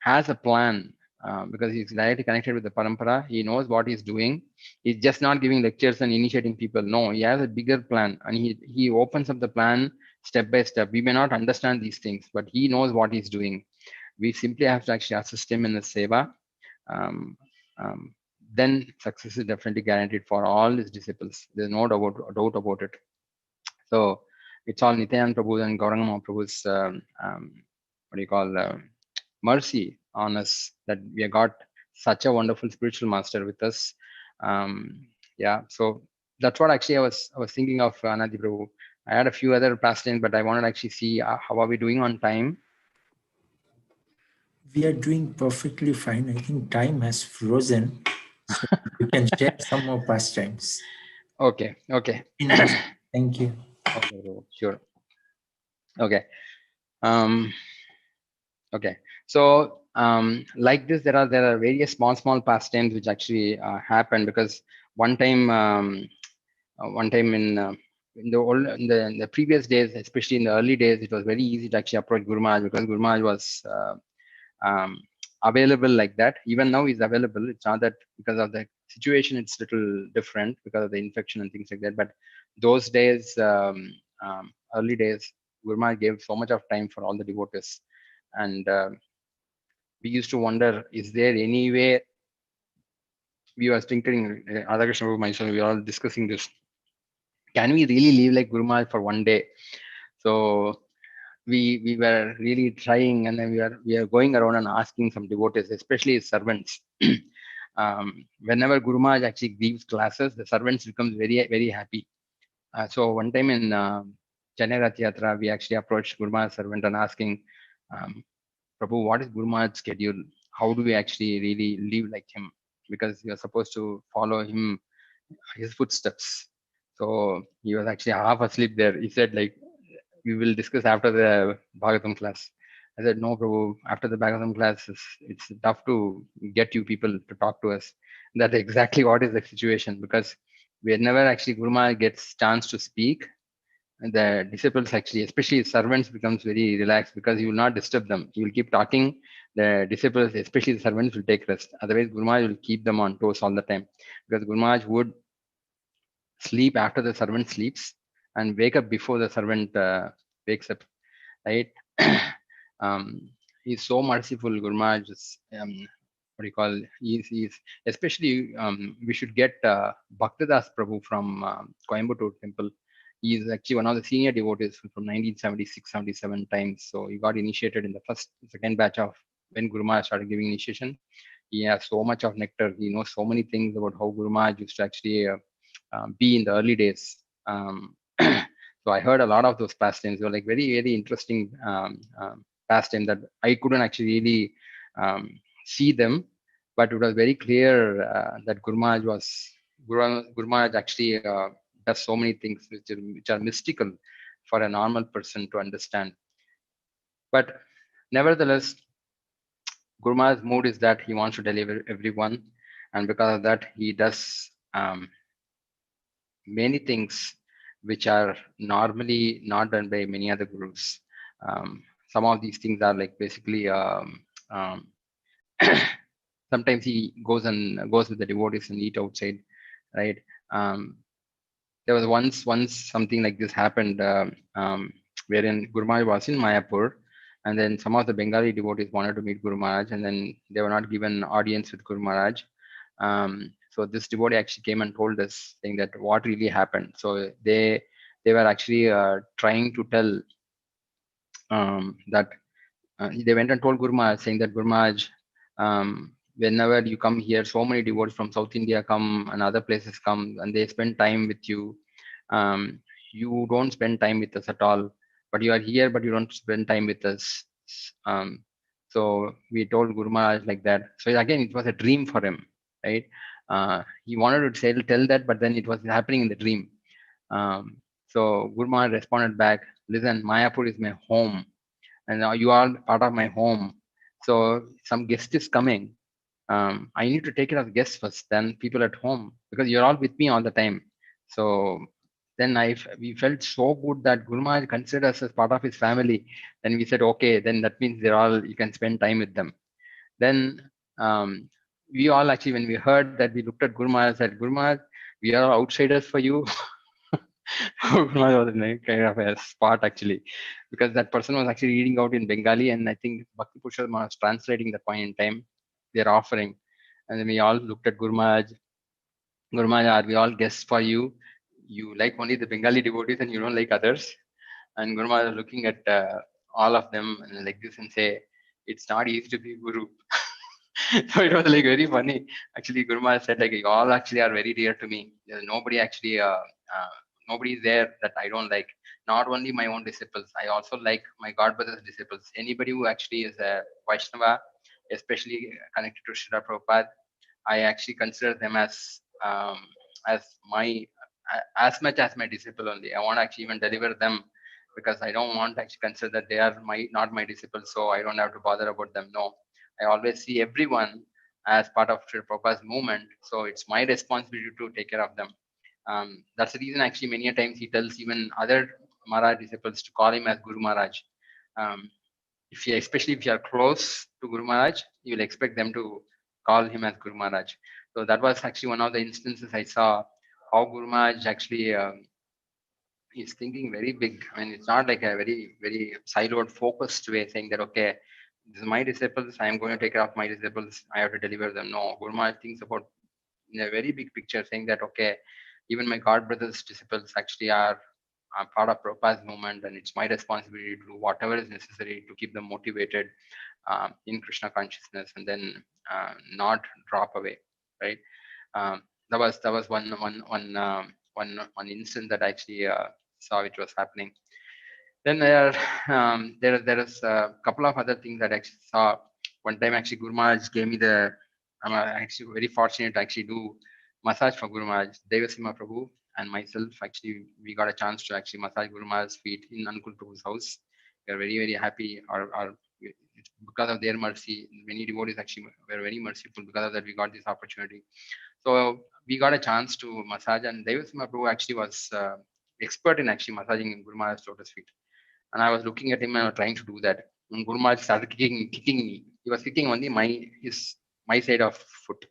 has a plan because he's directly connected with the parampara. He knows what he's doing. He's just not giving lectures and initiating people. No, he has a bigger plan and he opens up the plan step by step. We may not understand these things, but he knows what he's doing. We simply have to actually assist him in the seva. Um, um, then success is definitely guaranteed for all his disciples. There's no doubt about it. So it's all Nityananda Prabhu's and Gauranga Mahaprabhu's what do you call mercy on us that we have got such a wonderful spiritual master with us. Yeah, so that's what actually I was thinking of Anadi Prabhu. I had a few other pastimes, but I wanted to actually see how are we doing on time. We are doing perfectly fine. I think time has frozen. So you can share some more pastimes. Okay. Thank you. Okay, Prabhu, sure. Okay. Okay. So like this, there are various small pastimes which actually happen because one time in the previous days, especially in the early days, it was very easy to actually approach Guru Maharaj because Guru Maharaj was um, available like that. Even now he's available. It's not that because of the situation, it's little different because of the infection and things like that. But those days, early days, Guru Maharaj gave so much of time for all the devotees. And we used to wonder, is there any way we were thinking, Radhakrishna, myself, we were all discussing this. Can we really live like Guru Maharaj for one day? So we were really trying, and then we are going around and asking some devotees, especially his servants. Whenever Guru Maharaj actually gives classes, the servants become very, very happy. So one time in Chennai Rath Yatra, we actually approached Guru Maharaj's servant and asking, Prabhu, what is Guru Maharaj's schedule? How do we actually really live like him? Because you're supposed to follow him, his footsteps. So he was actually half asleep there. He said, like, we will discuss after the Bhagavatam class. I said, no, Prabhu, after the Bhagavatam class, it's tough to get you people to talk to us. That's exactly what is the situation, because whenever actually Guru Maharaj gets chance to speak, the disciples actually, especially servants, becomes very relaxed because you will not disturb them. You will keep talking. The disciples, especially the servants, will take rest. Otherwise, Guru Maharaj will keep them on toes all the time, because Guru Maharaj would sleep after the servant sleeps and wake up before the servant wakes up, right? um, he's so merciful, Guru Maharaj. What do you call? He's especially. We should get Bhaktadas Prabhu from Coimbatore temple. He is actually one of the senior devotees from 1976, 77 times. So he got initiated in the first, second batch of when Guru Maharaj started giving initiation. He has so much of nectar. He knows so many things about how Guru Maharaj used to actually be in the early days. So I heard a lot of those pastimes. They were like very, very interesting pastime that I couldn't actually really see them, but it was very clear that Guru Maharaj actually does so many things which are mystical for a normal person to understand. But nevertheless, Guru Maharaj's mood is that he wants to deliver everyone, and because of that, he does many things which are normally not done by many other gurus. Some of these things are like basically um, sometimes he goes with the devotees and eat outside, right? Um, there was once something like this happened, wherein Guru Maharaj was in Mayapur, and then some of the Bengali devotees wanted to meet Guru Maharaj, and then they were not given audience with Guru Maharaj. So this devotee actually came and told us, saying that what really happened. So they were actually trying to tell that they went and told Guru Maharaj, saying that Guru Maharaj, whenever you come here, so many devotees from South India come and other places come, and they spend time with you. You don't spend time with us at all, but you are here, but you don't spend time with us. Um, so we told Guru Maharaj like that. So again, it was a dream for him, right? He wanted to tell that, but then it was happening in the dream. So Guru Maharaj responded back, listen, Mayapur is my home, and now you are part of my home. So some guest is coming. I need to take care of guests first, then people at home, because you're all with me all the time. So then we felt so good that Guru Maharaj considered us as part of his family. Then we said, okay, then that means they're all, you can spend time with them. Then we all actually, when we heard that, we looked at Guru Maharaj and said, Guru Maharaj, we are outsiders for you. Guru Maharaj was in a kind of a spot actually, because that person was actually reading out in Bengali, and I think Bhakti Purushottam was translating the point in time they're offering. And then we all looked at Guru Maharaj. Guru Maharaj, are we all guests for you? You like only the Bengali devotees and you don't like others? And Guru Maharaj looking at all of them and like this and say, it's not easy to be Guru. So it was like very funny. Actually, Guru Maharaj said like, you all actually are very dear to me. There's nobody actually, nobody is there that I don't like. Not only my own disciples, I also like my God brother's disciples. Anybody who actually is a Vaishnava, especially connected to Srila Prabhupada, I actually consider them as my as much as my disciple only. I want to actually even deliver them, because I don't want to actually consider that they are my not my disciples, so I don't have to bother about them. No, I always see everyone as part of Srila Prabhupada's movement, so it's my responsibility to take care of them. That's the reason actually many a times he tells even other Maharaj disciples to call him as Guru Maharaj. Um, if you, especially if you are close to Guru Maharaj, you will expect them to call him as Guru Maharaj. So that was actually one of the instances I saw how Guru Maharaj actually is thinking very big. I mean, it's not like a very, very siloed, focused way saying that, okay, this is my disciples, I am going to take care of my disciples, I have to deliver them. No, Guru Maharaj thinks about in a very big picture, saying that, okay, even my God brothers' disciples actually are part of Prabhupada's movement, and it's my responsibility to do whatever is necessary to keep them motivated in Krishna consciousness, and then not drop away, right? That was one instance that I actually saw which was happening. Then there is a couple of other things that I actually saw. One time actually Guru Maharaj gave me I'm actually very fortunate to actually do massage for Guru Maharaj. Devasima Prabhu and myself actually we got a chance to actually massage Guru Maharaj's feet in Ankul Prabhu's house. We are very, very happy, or because of their mercy, many devotees actually were very merciful. Because of that, we got this opportunity. So we got a chance to massage, and Devasima Prabhu actually was expert in actually massaging Guru Maharaj's lotus feet. And I was looking at him and trying to do that. And Guru Maharaj started kicking me. He was kicking only my side of foot.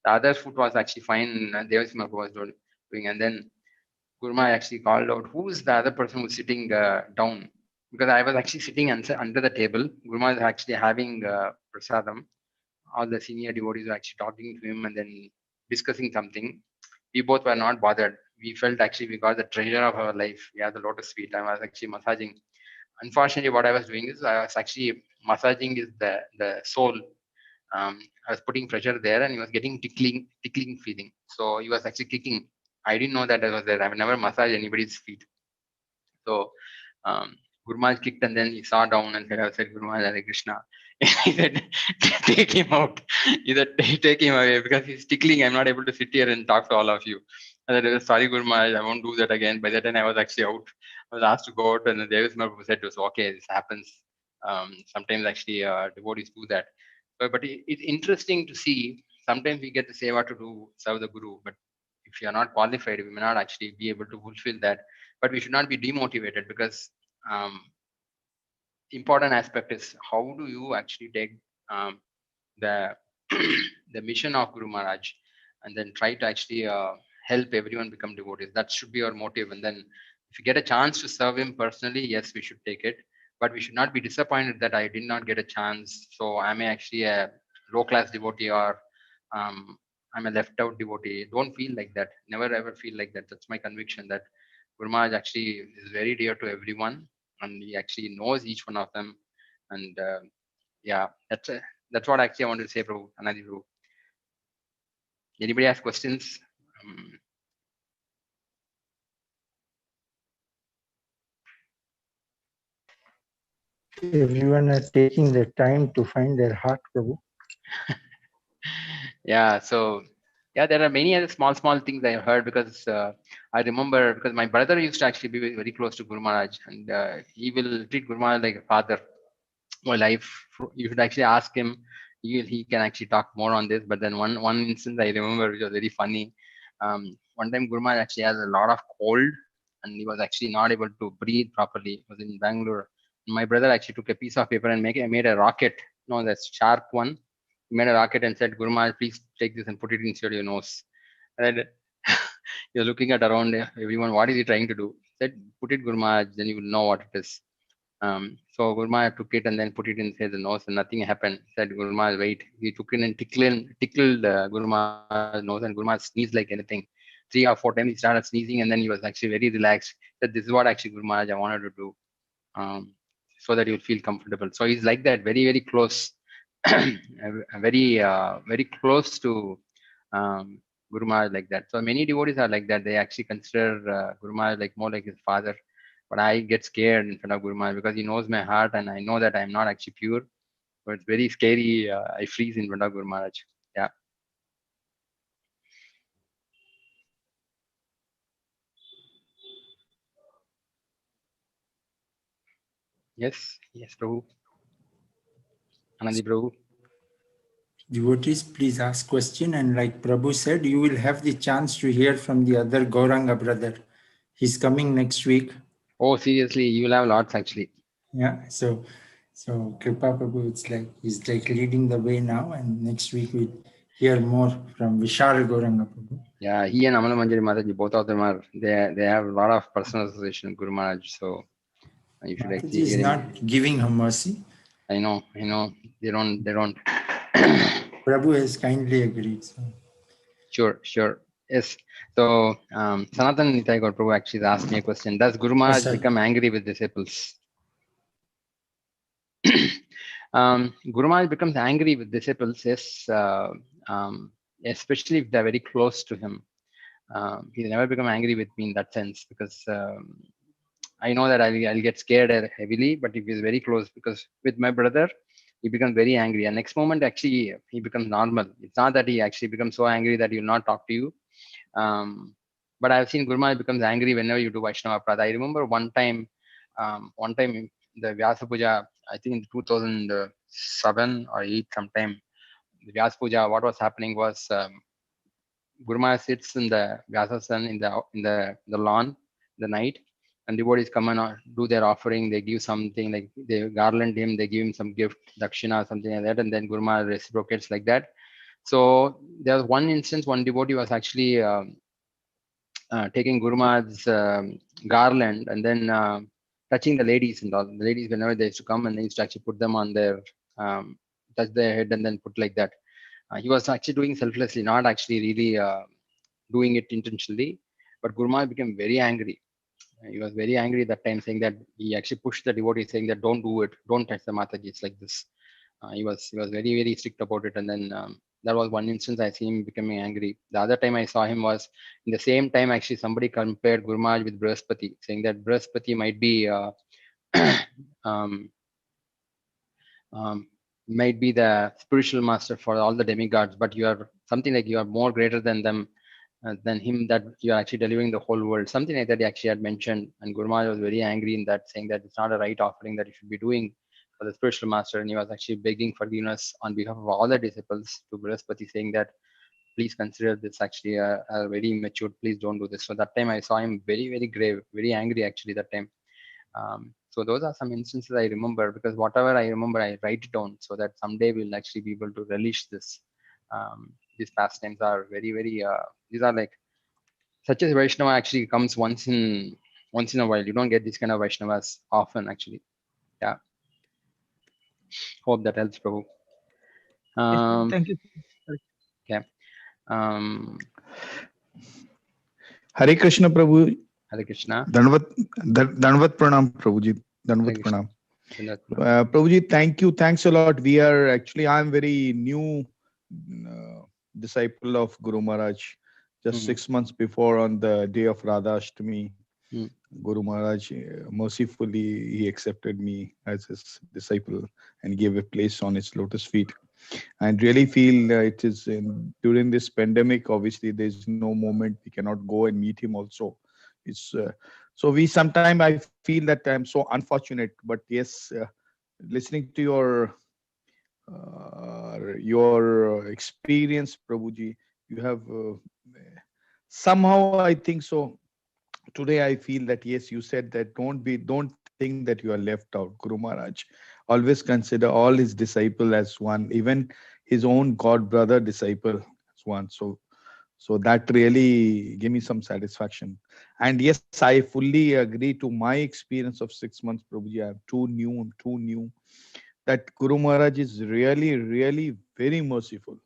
The other foot was actually fine. And Devasima Prabhu was doing. And then Guru Maharaj actually called out, "Who's the other person who's sitting down?" Because I was actually sitting under the table. Guru Maharaj was actually having prasadam. All the senior devotees were actually talking to him and then discussing something. We both were not bothered. We felt actually we got the treasure of our life. We had the lotus feet. I was actually massaging. Unfortunately, what I was doing is I was actually massaging is the soul. I was putting pressure there, and he was getting tickling feeling. So he was actually kicking. I didn't know that I was there. I've never massaged anybody's feet. So Guru Maharaj kicked, and then he saw down and said, "Guru Maharaj, Hare Krishna." He said, "Take him out." He said, "Take him away because he's tickling. I'm not able to sit here and talk to all of you." I said, "Sorry, Guru Maharaj, I won't do that again." By that time, I was actually out. I was asked to go out, and the Devis Maharaj said, "Okay, this happens. Sometimes actually devotees do that." But it's interesting to see. Sometimes we get the seva to do serve the Guru, but if you are not qualified, we may not actually be able to fulfill that. But we should not be demotivated, because um, important aspect is how do you actually take the the mission of Guru Maharaj and then try to actually help everyone become devotees. That should be our motive. And then if you get a chance to serve him personally, yes, we should take it. But we should not be disappointed that I did not get a chance. So I'm actually a low class devotee, or I'm a left out devotee. Don't feel like that. Never ever feel like that. That's my conviction, that Guru Maharaj actually is very dear to everyone, and he actually knows each one of them. And yeah, that's what actually I wanted to say, Prabhu. Anadi Prabhu. Anybody has questions? Everyone are taking the time to find their heart, Prabhu. Yeah, so yeah, there are many other small things I have heard, because I remember, because my brother used to actually be very close to Guru Maharaj, and he will treat Guru Maharaj like a father. Well, you should actually ask him. He can actually talk more on this. But then one instance I remember, which was very funny. One time Guru Maharaj actually has a lot of cold, and he was actually not able to breathe properly. It was in Bangalore. My brother actually took a piece of paper and made a rocket. No, that's sharp one. He made a rocket and said, "Guru Maharaj, please take this and put it inside your nose." And then you're looking at around everyone. What is he trying to do? He said, "Put it, Guru Maharaj, then you will know what it is." So Guru Maharaj took it and then put it inside the nose, and nothing happened. He said, "Guru Maharaj, wait." He took it and tickled Guru Maharaj's nose, and Guru Maharaj sneezed like anything. 3 or 4 times he started sneezing, and then he was actually very relaxed. He said, "This is what actually Guru Maharaj I wanted to do, so that you'll feel comfortable." So he's like that, very close, very close to Guru Maharaj, like that. So many devotees are like that. They actually consider Guru Maharaj like more like his father. But I get scared in front of Guru Maharaj, because he knows my heart, and I know that I'm not actually pure. So it's very scary. I freeze in front of Guru Maharaj. Yeah. Yes, Prabhu. Anandi Prabhu. Devotees, please ask question. And like Prabhu said, you will have the chance to hear from the other Gauranga brother. He's coming next week. Oh, seriously, you will have lots actually. Yeah. So Kripa Prabhu, he's like leading the way now, and next week we'll hear more from Vishal Gauranga Prabhu. Yeah, he and Amala Manjari Mataji, both of them they have a lot of personal association with Guru Maharaj. So you should Mataji actually is hear him. not giving her mercy. I know. They don't. Prabhu has kindly agreed. So. Sure. Yes. So Sanatan Nitai Gaur Prabhu actually asked me a question. Does Guru Maharaj become angry with disciples? Guru Maharaj becomes angry with disciples, yes, especially if they're very close to him. He'll never become angry with me in that sense, because I know that I'll get scared heavily. But if he's very close, because with my brother, he becomes very angry, and next moment actually he becomes normal. It's not that he actually becomes so angry that he'll not talk to you. But I've seen Guru Maharaj becomes angry whenever you do Vaishnava Prada. I remember one time the Vyasa Puja, I think in 2007 or 8 sometime, the Vyasa Puja, what was happening was Guru Maharaj sits in the Vyasasan in the lawn the night, and devotees come and do their offering. They give something like they garland him, they give him some gift, dakshina, something like that, and then Guru Maharaj reciprocates like that. So there was one instance, one devotee was actually taking Guru Maharaj's garland and then touching the ladies and all. The ladies, whenever they used to come, and they used to actually put them on their touch their head and then put like that. He was actually doing selflessly, not actually really doing it intentionally. But Guru Maharaj became very angry. He was very angry that time, saying that he actually pushed the devotee, saying that don't do it, don't touch the Mataji. It's like this. He was very strict about it, and then that was one instance I see him becoming angry. The other time I saw him was in the same time. Actually, somebody compared Guru Maharaj with Brihaspati, saying that Brihaspati might be um, um, might be the spiritual master for all the demigods, but you are something like you are more greater than them, than him, that you are actually delivering the whole world. Something like that he actually had mentioned, and Guru Maharaj was very angry in that, saying that it's not a right offering that you should be doing for the spiritual master, and he was actually begging forgiveness on behalf of all the disciples to Brihaspati, saying that please consider this actually a very immature. Please don't do this. So that time I saw him very grave, very angry actually that time. So those are some instances I remember, because whatever I remember, I write it down so that someday we'll actually be able to relish this. These pastimes are very. These are like such as Vaishnava actually comes once in a while. You don't get these kind of Vaishnavas often actually. Yeah. Hope that helps, Prabhu. Yes, Um, thank you. okay. Um, Hare Krishna Prabhu. Hare Krishna. Danvat Pranam Prabhuji. Hare Danvat Krishna. Pranam. Prabhuji, thank you. Thanks a lot. I'm very new disciple of Guru Maharaj. Just 6 months before, on the day of Radha Ashtami, Guru Maharaj mercifully he accepted me as his disciple and gave a place on his lotus feet. And really feel it is during this pandemic, obviously there's no moment we cannot go and meet him also. It's so we sometimes I feel that I'm so unfortunate, but yes, listening to your experience, Prabhuji, you have somehow, I think so. Today I feel that yes, you said that don't think that you are left out. Guru Maharaj always consider all his disciple as one, even his own god brother disciple as one. So that really gave me some satisfaction. And yes, I fully agree to my experience of 6 months, Prabhuji. I'm too new. That Guru Maharaj is really very merciful.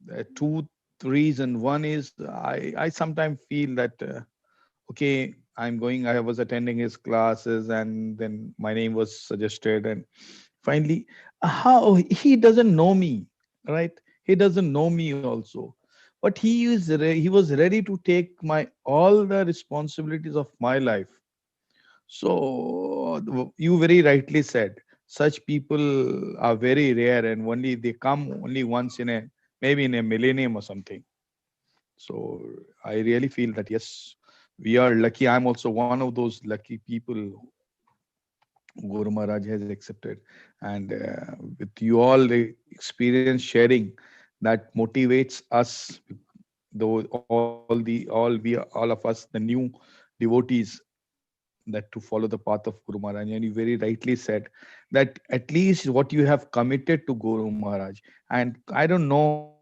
There are two reasons. One is I sometimes feel that okay, I was attending his classes, and then my name was suggested, and finally, how he doesn't know me, right? He doesn't know me also, but he was ready to take all the responsibilities of my life. So you very rightly said, such people are very rare, and only they come only once maybe in a millennium or something. So I really feel that yes, we are lucky. I'm also one of those lucky people Guru Maharaj has accepted. And with you all the experience sharing, that motivates us, though all of us, the new devotees, that to follow the path of Guru Maharaj. And you very rightly said that at least what you have committed to Guru Maharaj. And I don't know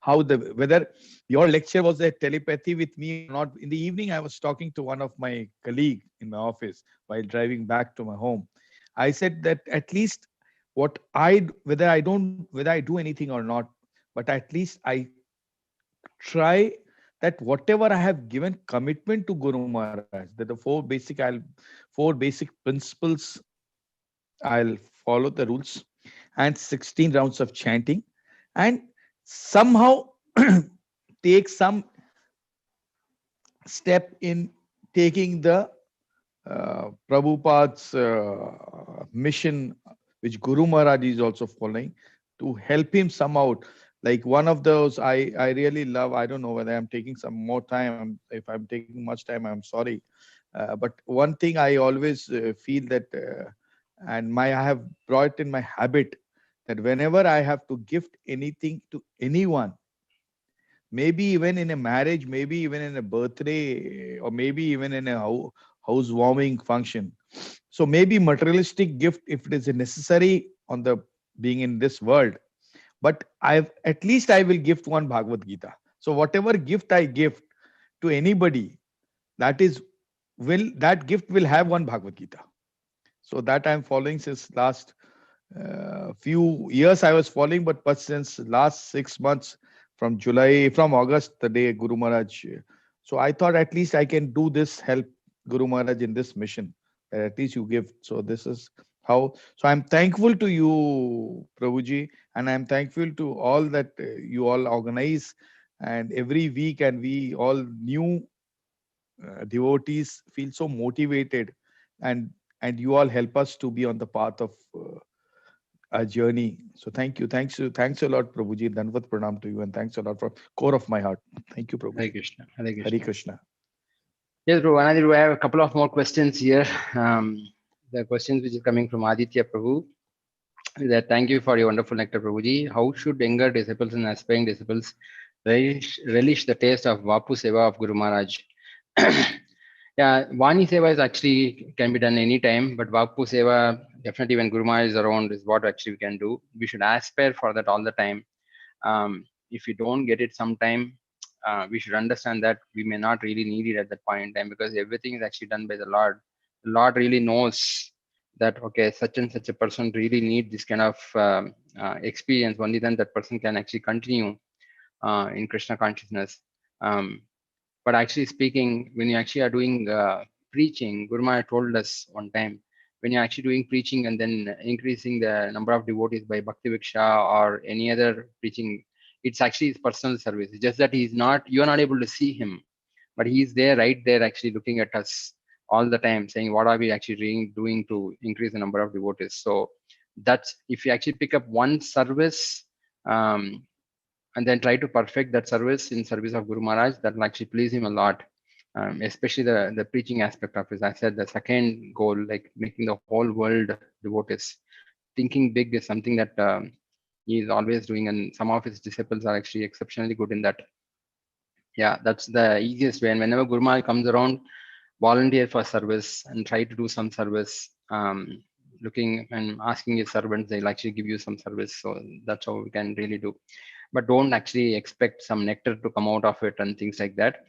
whether your lecture was a telepathy with me or not. In the evening, I was talking to one of my colleague in my office while driving back to my home. I said that at least whether I do anything or not, but at least I try that whatever I have given commitment to Guru Maharaj, that the four basic principles I'll follow the rules, and 16 rounds of chanting, and somehow take some step in taking the Prabhupada's mission, which Guru Maharaj is also following, to help him somehow. Like one of those I really love. I don't know whether I'm taking some more time. If I'm taking much time, I'm sorry. But one thing I always feel that, and I have brought in my habit that whenever I have to gift anything to anyone, maybe even in a marriage, maybe even in a birthday, or maybe even in a housewarming function. So maybe materialistic gift if it is necessary on the being in this world, but I've at least I will gift one Bhagavad Gita. So whatever gift I give to anybody, that is that gift will have one Bhagavad Gita. So that I'm following since last few years I was following, but since last 6 months, from August, the day Guru Maharaj. So I thought at least I can do this, help Guru Maharaj in this mission. At least you give. So this is how. So I'm thankful to you, Prabhuji, and I'm thankful to all that you all organize, and every week, and we all new devotees feel so motivated, and you all help us to be on the path of our journey. So thank you, thanks a lot, Prabhuji. Danvat pranam to you, and thanks a lot from core of my heart. Thank you, Hare Prabhuji. Krishna. Hare Krishna. Hari Krishna. Yes, Prabhu. Another, I have a couple of more questions here. The questions which is coming from Aditya Prabhu. That thank you for your wonderful nectar, Prabhuji. How should younger disciples and aspiring disciples relish the taste of Vapu Seva of Guru Maharaj? Yeah, Vani Seva is actually can be done anytime, but Vapu Seva, definitely when Guru Maharaj is around, is what actually we can do. We should aspire for that all the time. If you don't get it sometime, we should understand that we may not really need it at that point in time, because everything is actually done by the Lord. The Lord really knows that, okay, such and such a person really need this kind of experience. Only then that person can actually continue in Krishna consciousness. But actually speaking, when you actually are doing preaching, Guru Maharaj told us one time, when you're actually doing preaching and then increasing the number of devotees by Bhakti Viksha or any other preaching, it's actually his personal service. It's just that you're not able to see him, but he's there, right there, actually looking at us all the time, saying, what are we actually doing to increase the number of devotees? So that's, if you actually pick up one service, and then try to perfect that service in service of Guru Maharaj, that will actually please him a lot. Especially the preaching aspect of it. I said the second goal, like making the whole world devotees. Thinking big is something that he is always doing, and some of his disciples are actually exceptionally good in that. Yeah, that's the easiest way. And whenever Guru Maharaj comes around, volunteer for service and try to do some service. Looking and asking his servants, they'll actually give you some service. So that's how we can really do. But don't actually expect some nectar to come out of it and things like that,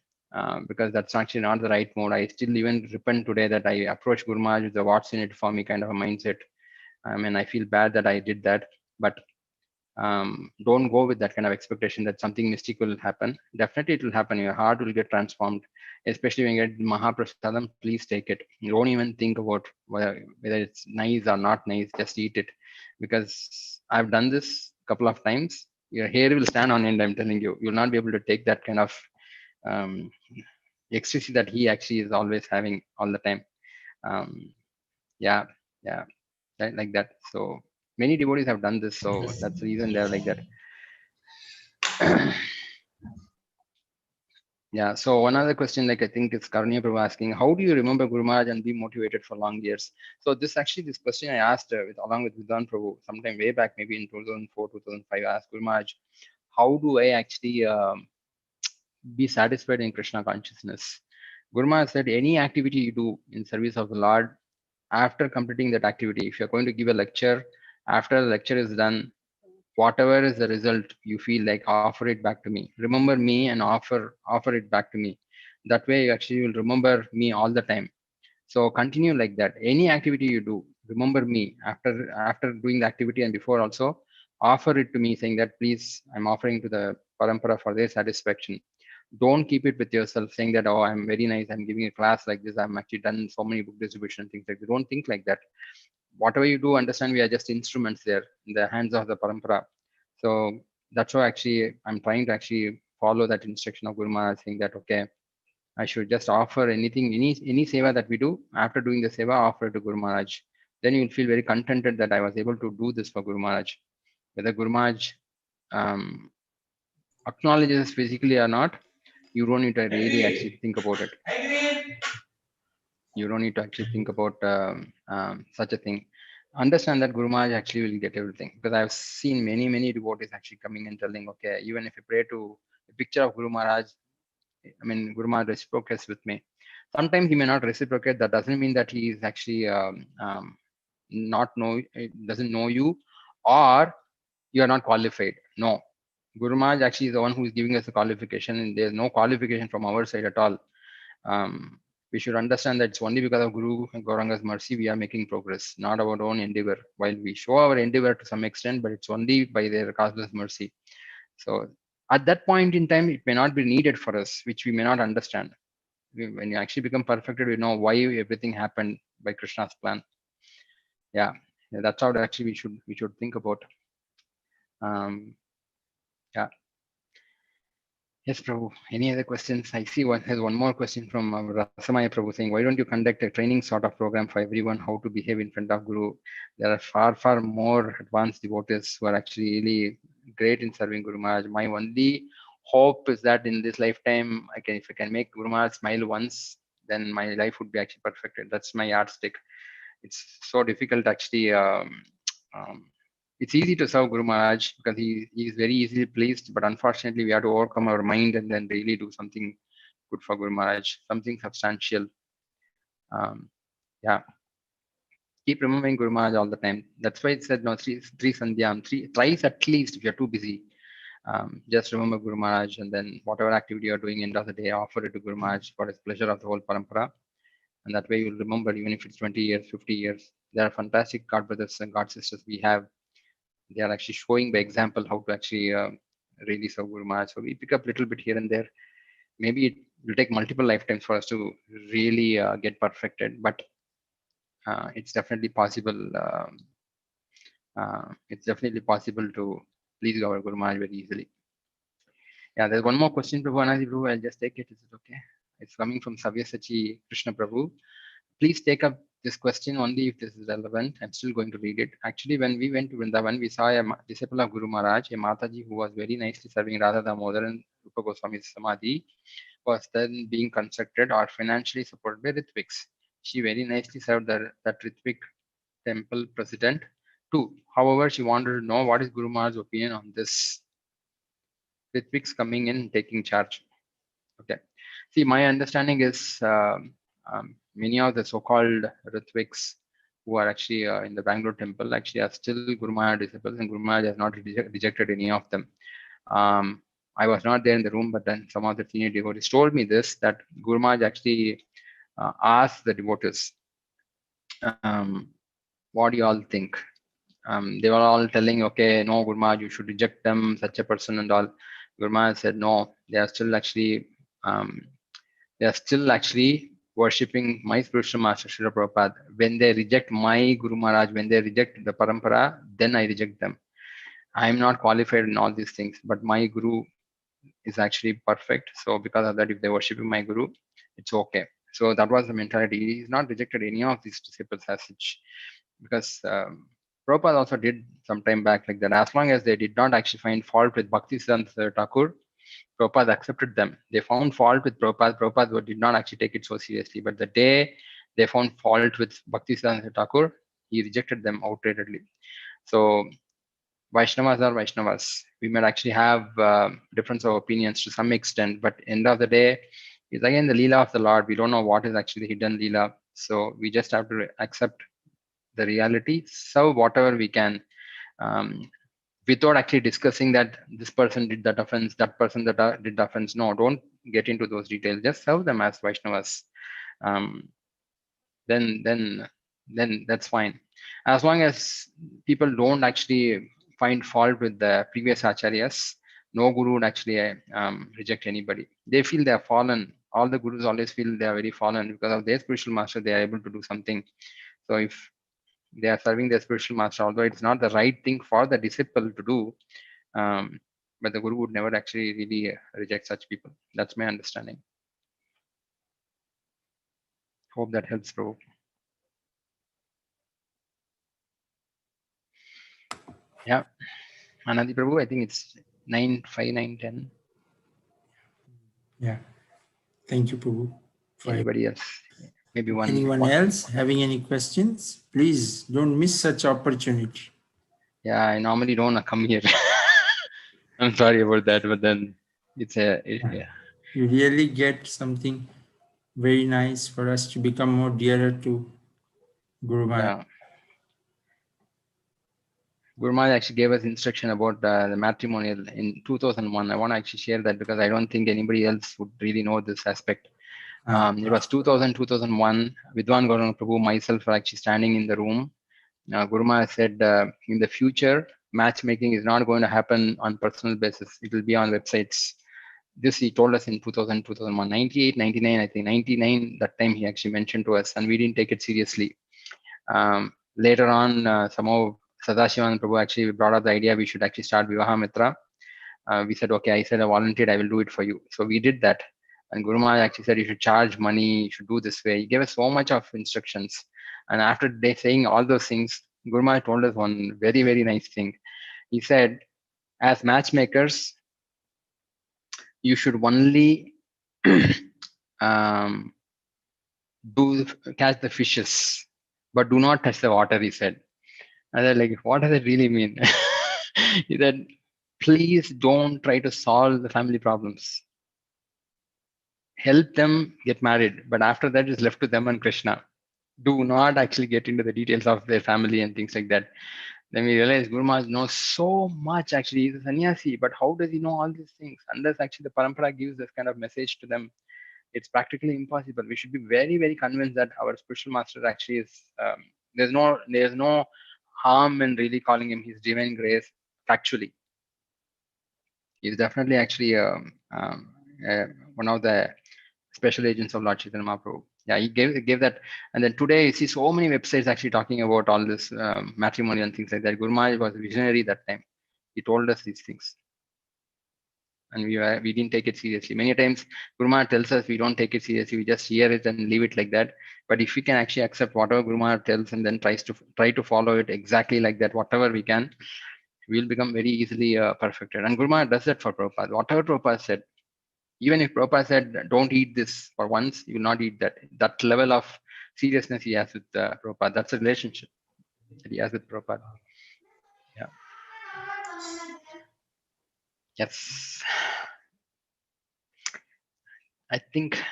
because that's actually not the right mode. I still even repent today that I approached Guru Maharaj with the what's in it for me kind of a mindset. And I feel bad that I did that. But don't go with that kind of expectation that something mystic will happen. Definitely it will happen. Your heart will get transformed, especially when you get Mahaprasadam. Please take it. You don't even think about whether it's nice or not nice. Just eat it, because I've done this a couple of times. Your hair will stand on end. I'm telling you, you'll not be able to take that kind of um, ecstasy that he actually is always having all the time. Yeah, yeah, like that. So many devotees have done this, so that's the reason they're like that. Yeah, so another question, like I think it's Karniya Prabhu asking, how do you remember Guru Maharaj and be motivated for long years? So this question I asked along with Vidhan Prabhu sometime way back, maybe in 2004, 2005. I asked Guru Maharaj, how do I actually be satisfied in Krishna consciousness? Guru Maharaj said, any activity you do in service of the Lord, after completing that activity, if you're going to give a lecture, after the lecture is done, whatever is the result, you feel like, offer it back to me. Remember me and offer it back to me. That way you actually will remember me all the time. So continue like that. Any activity you do, remember me after doing the activity, and before also, offer it to me, saying that, please, I'm offering to the parampara for their satisfaction. Don't keep it with yourself, saying that, oh, I'm very nice, I'm giving a class like this, I'm actually done so many book distribution, things like that. Don't think like that. Whatever you do, understand we are just instruments there in the hands of the parampara. So that's why actually I'm trying to actually follow that instruction of Guru Maharaj, saying that, okay, I should just offer anything, any seva that we do. After doing the seva, offer it to Guru Maharaj. Then you'll feel very contented that I was able to do this for Guru Maharaj. Whether Guru Maharaj acknowledges physically or not, you don't need to really actually think about it. You don't need to actually think about such a thing. Understand that Guru Maharaj actually will get everything, because I've seen many devotees actually coming and telling, okay, even if you pray to a picture of Guru Maharaj, I mean, Guru Maharaj reciprocates with me. Sometimes he may not reciprocate. That doesn't mean that he is actually not know, doesn't know you, or you are not qualified. No, Guru Maharaj actually is the one who is giving us the qualification, and there's no qualification from our side at all. We should understand that it's only because of Guru and Gauranga's mercy we are making progress, not our own endeavor. While we show our endeavor to some extent, but it's only by their causeless mercy. So at that point in time, it may not be needed for us, which we may not understand. When you actually become perfected, we know why everything happened by Krishna's plan. Yeah, that's how actually we should think about. Yeah. Yes, Prabhu. Any other questions? I see there's one more question from Rasamaya Prabhu saying, why don't you conduct a training sort of program for everyone how to behave in front of Guru? There are far more advanced devotees who are actually really great in serving Guru Maharaj. My only hope is that in this lifetime, if I can make Guru Maharaj smile once, then my life would be actually perfected. That's my yardstick. It's so difficult actually. Um, it's easy to serve Guru Maharaj because he is very easily pleased, but unfortunately we have to overcome our mind and then really do something good for Guru Maharaj, something substantial. Yeah, keep remembering Guru Maharaj all the time. That's why it said no, three sandhyam, thrice at least if you're too busy. Just remember Guru Maharaj, and then whatever activity you're doing end of the day, offer it to Guru Maharaj for his pleasure of the whole parampara. And that way you'll remember, even if it's 20 years, 50 years. There are fantastic God brothers and God sisters we have. They are actually showing by example how to actually really serve Guru Maharaj. So we pick up a little bit here and there. Maybe it will take multiple lifetimes for us to really get perfected, but it's definitely possible. It's definitely possible to please our Guru Maharaj very easily. Yeah, there's one more question, Prabhu. Anadi Prabhu, I'll just take it. Is it okay? It's coming from Savyasachi Krishna Prabhu. Please take up this question only if this is relevant. I'm still going to read it. Actually, when we went to Vrindavan, we saw a disciple of Guru Maharaj, a Mataji who was very nicely serving Radha Damodar and Rupa Goswami's Samadhi, was then being constructed or financially supported by Ritviks. She very nicely served that Ritvik temple president too. However, she wanted to know what is Guru Maharaj's opinion on this. Ritviks coming in taking charge. Okay. See, my understanding is many of the so-called Ritviks who are actually in the Bangalore temple actually are still Guru Maharaj disciples, and Guru Maharaj has not rejected any of them. I was not there in the room, but then some of the senior devotees told me this, that Guru Maharaj actually asked the devotees, what do you all think? They were all telling, okay, no, Guru Maharaj, you should reject them, such a person and all. Guru Maharaj said, no, they are still actually worshipping my spiritual master, Srila Prabhupada. When they reject my Guru Maharaj, when they reject the parampara, then I reject them. I am not qualified in all these things, but my Guru is actually perfect. So because of that, if they're worshipping my Guru, it's okay. So that was the mentality. He's not rejected any of these disciples as such, because Prabhupada also did some time back like that. As long as they did not actually find fault with Bhaktisiddhanta Thakur, Prabhupada accepted them. They found fault with Prabhupada. Prabhupada did not actually take it so seriously. But the day they found fault with Bhaktisiddhanta Thakur, he rejected them outrightly. So Vaishnavas are Vaishnavas. We might actually have difference of opinions to some extent, but end of the day, it's again the Leela of the Lord. We don't know what is actually the hidden Leela. So we just have to accept the reality, serve whatever we can, without actually discussing that this person did that offense, that person that did the offense. No, don't get into those details. Just serve them as Vaishnavas. Then that's fine. As long as people don't actually find fault with the previous acharyas, no guru would actually reject anybody. They feel they are fallen. All the gurus always feel they are very fallen because of their spiritual master. They are able to do something. So if they are serving their spiritual master, although it's not the right thing for the disciple to do, but the guru would never actually really reject such people. That's my understanding. Hope that helps, Prabhu. Yeah, Anandi Prabhu, I think it's 9, 5, 9, 10. Yeah. Thank you, Prabhu. Anybody else? Maybe one. Anyone else having any questions? Please don't miss such opportunity. Yeah, I normally don't come here. I'm sorry about that, but then it's yeah. You really get something very nice for us to become more dearer to Guru Maharaj. Yeah. Guru Maharaj actually gave us instruction about the matrimonial in 2001. I want to actually share that because I don't think anybody else would really know this aspect. It was 2000, 2001. Vidwan Gauranga Prabhu, myself were actually standing in the room. Guru Maharaj said, in the future, matchmaking is not going to happen on personal basis. It will be on websites. This he told us in 2000, 2001, 98, 99, I think 99, that time he actually mentioned to us, and we didn't take it seriously. Later on, somehow Sadashivan Prabhu actually brought up the idea we should actually start Vivaha Mitra. We said, okay, I said I volunteered, I will do it for you. So we did that. And Guru Maharaj actually said, you should charge money, you should do this way. He gave us so much of instructions. And after they saying all those things, Guru Maharaj told us one very, very nice thing. He said, as matchmakers, you should only catch the fishes, but do not touch the water, he said. And they're like, what does it really mean? He said, please don't try to solve the family problems. Help them get married, but after that is left to them and Krishna. Do not actually get into the details of their family and things like that. Then we realized Guru Maharaj knows so much actually. He's a sannyasi, but how does he know all these things? Unless actually the parampara gives this kind of message to them, it's practically impossible. We should be very, very convinced that our spiritual master actually is, there's no harm in really calling him his divine grace factually. He's definitely actually one of the special agents of Lord Chaitanya Mahaprabhu. Yeah, he gave that. And then today you see so many websites actually talking about all this matrimony and things like that. Guru Maharaj was a visionary that time. He told us these things. And we didn't take it seriously. Many times Guru Maharaj tells us we don't take it seriously. We just hear it and leave it like that. But if we can actually accept whatever Guru Maharaj tells and then try to follow it exactly like that, whatever we can, we'll become very easily perfected. And Guru Maharaj does that for Prabhupada. Whatever Prabhupada said, even if Prabhupada said, don't eat this for once, you will not eat that. That level of seriousness he has with Prabhupada. That's a relationship that he has with Prabhupada. Yeah. Yes. I think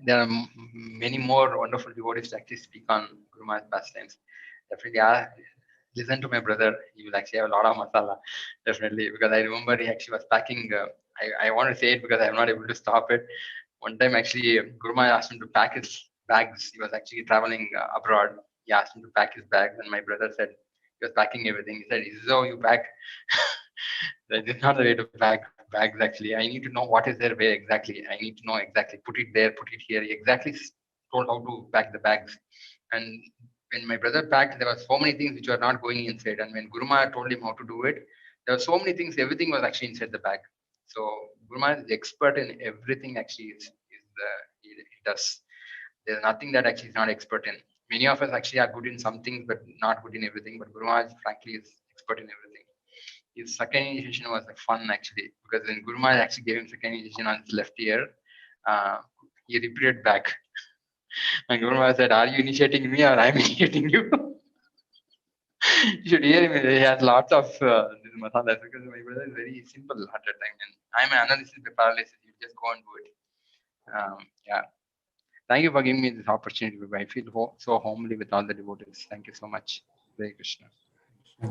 there are many more wonderful devotees to actually speak on Guru Maharaj's pastimes. Definitely, listen to my brother. He will actually have a lot of masala. Definitely, because I remember he actually was packing. I want to say it because I'm not able to stop it. One time, actually, Guru Maharaj asked him to pack his bags. He was actually traveling abroad. He asked him to pack his bags, and my brother said he was packing everything. He said, "Is this how you pack?" That is not the way to pack bags. Actually, I need to know what is their way exactly. I need to know exactly. Put it there, put it here. He exactly told how to pack the bags. And when my brother packed, there were so many things which were not going inside. And when Guru Maharaj told him how to do it, there were so many things. Everything was actually inside the bag. So Guru Maharaj is expert in everything. Actually, he does. There's nothing that actually is not expert in. Many of us actually are good in some things, but not good in everything. But Guru Maharaj, frankly, is expert in everything. His second initiation was fun actually, because when Guru Maharaj actually gave him second initiation on his left ear, he repeated back. And Guru Maharaj said, "Are you initiating me or I'm initiating you?" You should hear him. He has lots of this masala because my brother is very simple at that time. And I'm an analysis by paralysis. You just go and do it. Yeah. Thank you for giving me this opportunity. I feel so homely with all the devotees. Thank you so much. Hare Krishna.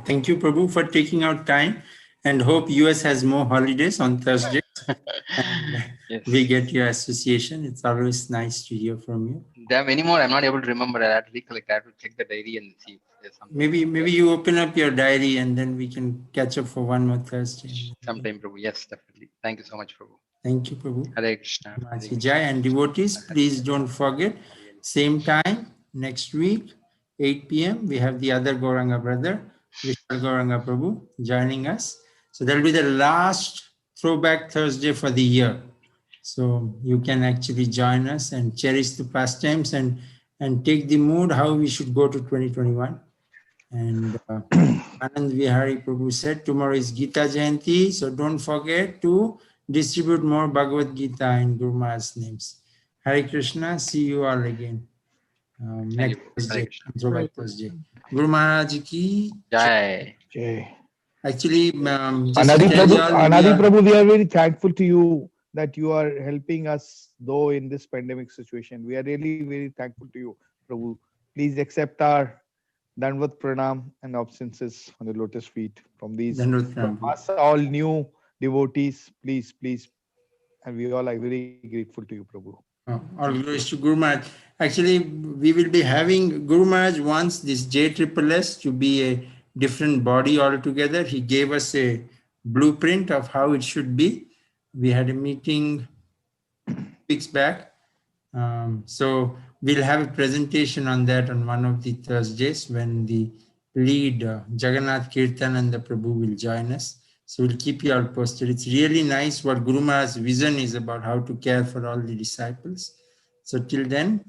Thank you, Prabhu, for taking out time, and hope US has more holidays on Thursdays. And Yes. we get your association. It's always nice to hear from you. There are many more. I'm not able to remember. I have to recollect. I have to check the diary and see if there's something. Maybe you open up your diary and then we can catch up for one more Thursday. Sometime, Prabhu. Yes, definitely. Thank you so much, Prabhu. Thank you, Prabhu. Hare Krishna. Jai. And devotees, please don't forget, same time next week, 8 p.m. we have the other Gauranga brother, Vishal Gauranga Prabhu, joining us. So that'll be the last throwback Thursday for the year. So you can actually join us and cherish the pastimes and take the mood how we should go to 2021. And Anand Vihari Prabhu said tomorrow is Gita Jayanti, so don't forget to distribute more Bhagavad Gita in Guru Maharaj's names. Hare Krishna. See you all again next you. Hare Thursday. Krishna. Introvert Thursday. Guru Maharaj ki. Jai. Jai. Actually, just to Anadi tell you all, Prabhu, we are very thankful to you that you are helping us, though in this pandemic situation. We are really very thankful to you, Prabhu. Please accept our Danvat Pranam and obeisances on the lotus feet from Dandavat from Pranam. us, all new devotees. Please, and we all are very grateful to you, Prabhu. All glories to Guru Maharaj. Actually, we will be having Guru Maharaj wants this JSS to be a different body altogether. He gave us a blueprint of how it should be. We had a meeting weeks back. So we'll have a presentation on that on one of the Thursdays when the lead Jagannath Kirtan and the Prabhu will join us. So we'll keep you all posted. It's really nice what Guru Maharaj's vision is about how to care for all the disciples. So till then,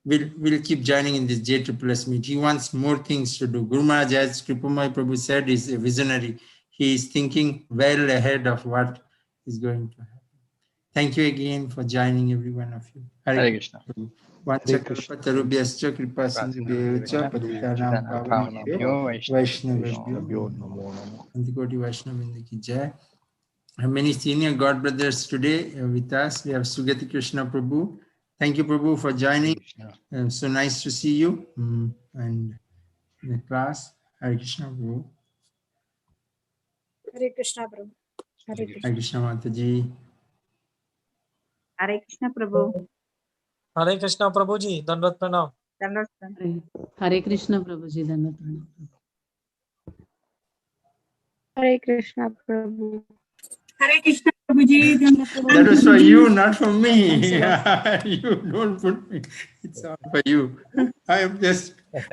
we'll keep joining in this JSS meet. He wants more things to do. Guru Maharaj, as Kripamoya Prabhu said, is a visionary. He is thinking well ahead of what is going to happen. Thank you again for joining, every one of you. Hare Krishna. Vanchakalpatarubhyascha kripa sindhubhyo patitanam pavanebhyo Vaishnavebhyo Antikoti Vaishnavinda ki jai. I have many senior God brothers today with us. We have Sugati Krishna Prabhu. Thank you, Prabhu, for joining. So nice to see you. And in the class, Hare Krishna Prabhu. Hare Krishna Prabhu. Hare Krishna. Hare Krishna Mataji. Hare Krishna Prabhu. हरे कृष्णा प्रभु जी दंडवत प्रणाम Dandavat Pranam. हरे कृष्ण प्रभु जी धन्यवाद प्रणाम Hare Krishna Prabhu. Hare Krishna Prabhuji. That was for you, not for me. You don't put me. It's all for you. I am just. Hare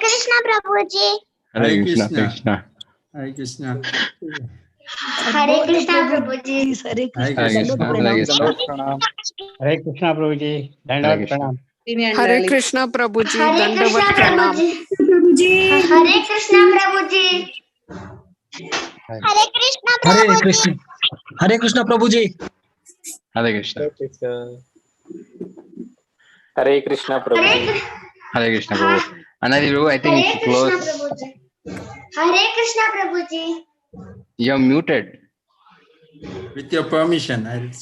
Krishna Prabhuji. Hare Krishna. Krishna. Hare Krishna. Hare Krishna Prabhuji. Hare Hare Hare Krishna. Krishna. Hare Krishna Prabhuji. Hare Krishna. Hare Krishna Prabhuji, Hare Krishna Dandavat Pranam. Prabhuji. Hare Krishna Prabhuji. Hare Krishna Prabhuji. Hare Krishna Prabhuji. Hare Krishna. Hare Krishna Prabhuji. Hare Krishna Prabhu. Anadi Prabhu, I think you should close. Hare Krishna Prabhuji. You're muted. With your permission, I'll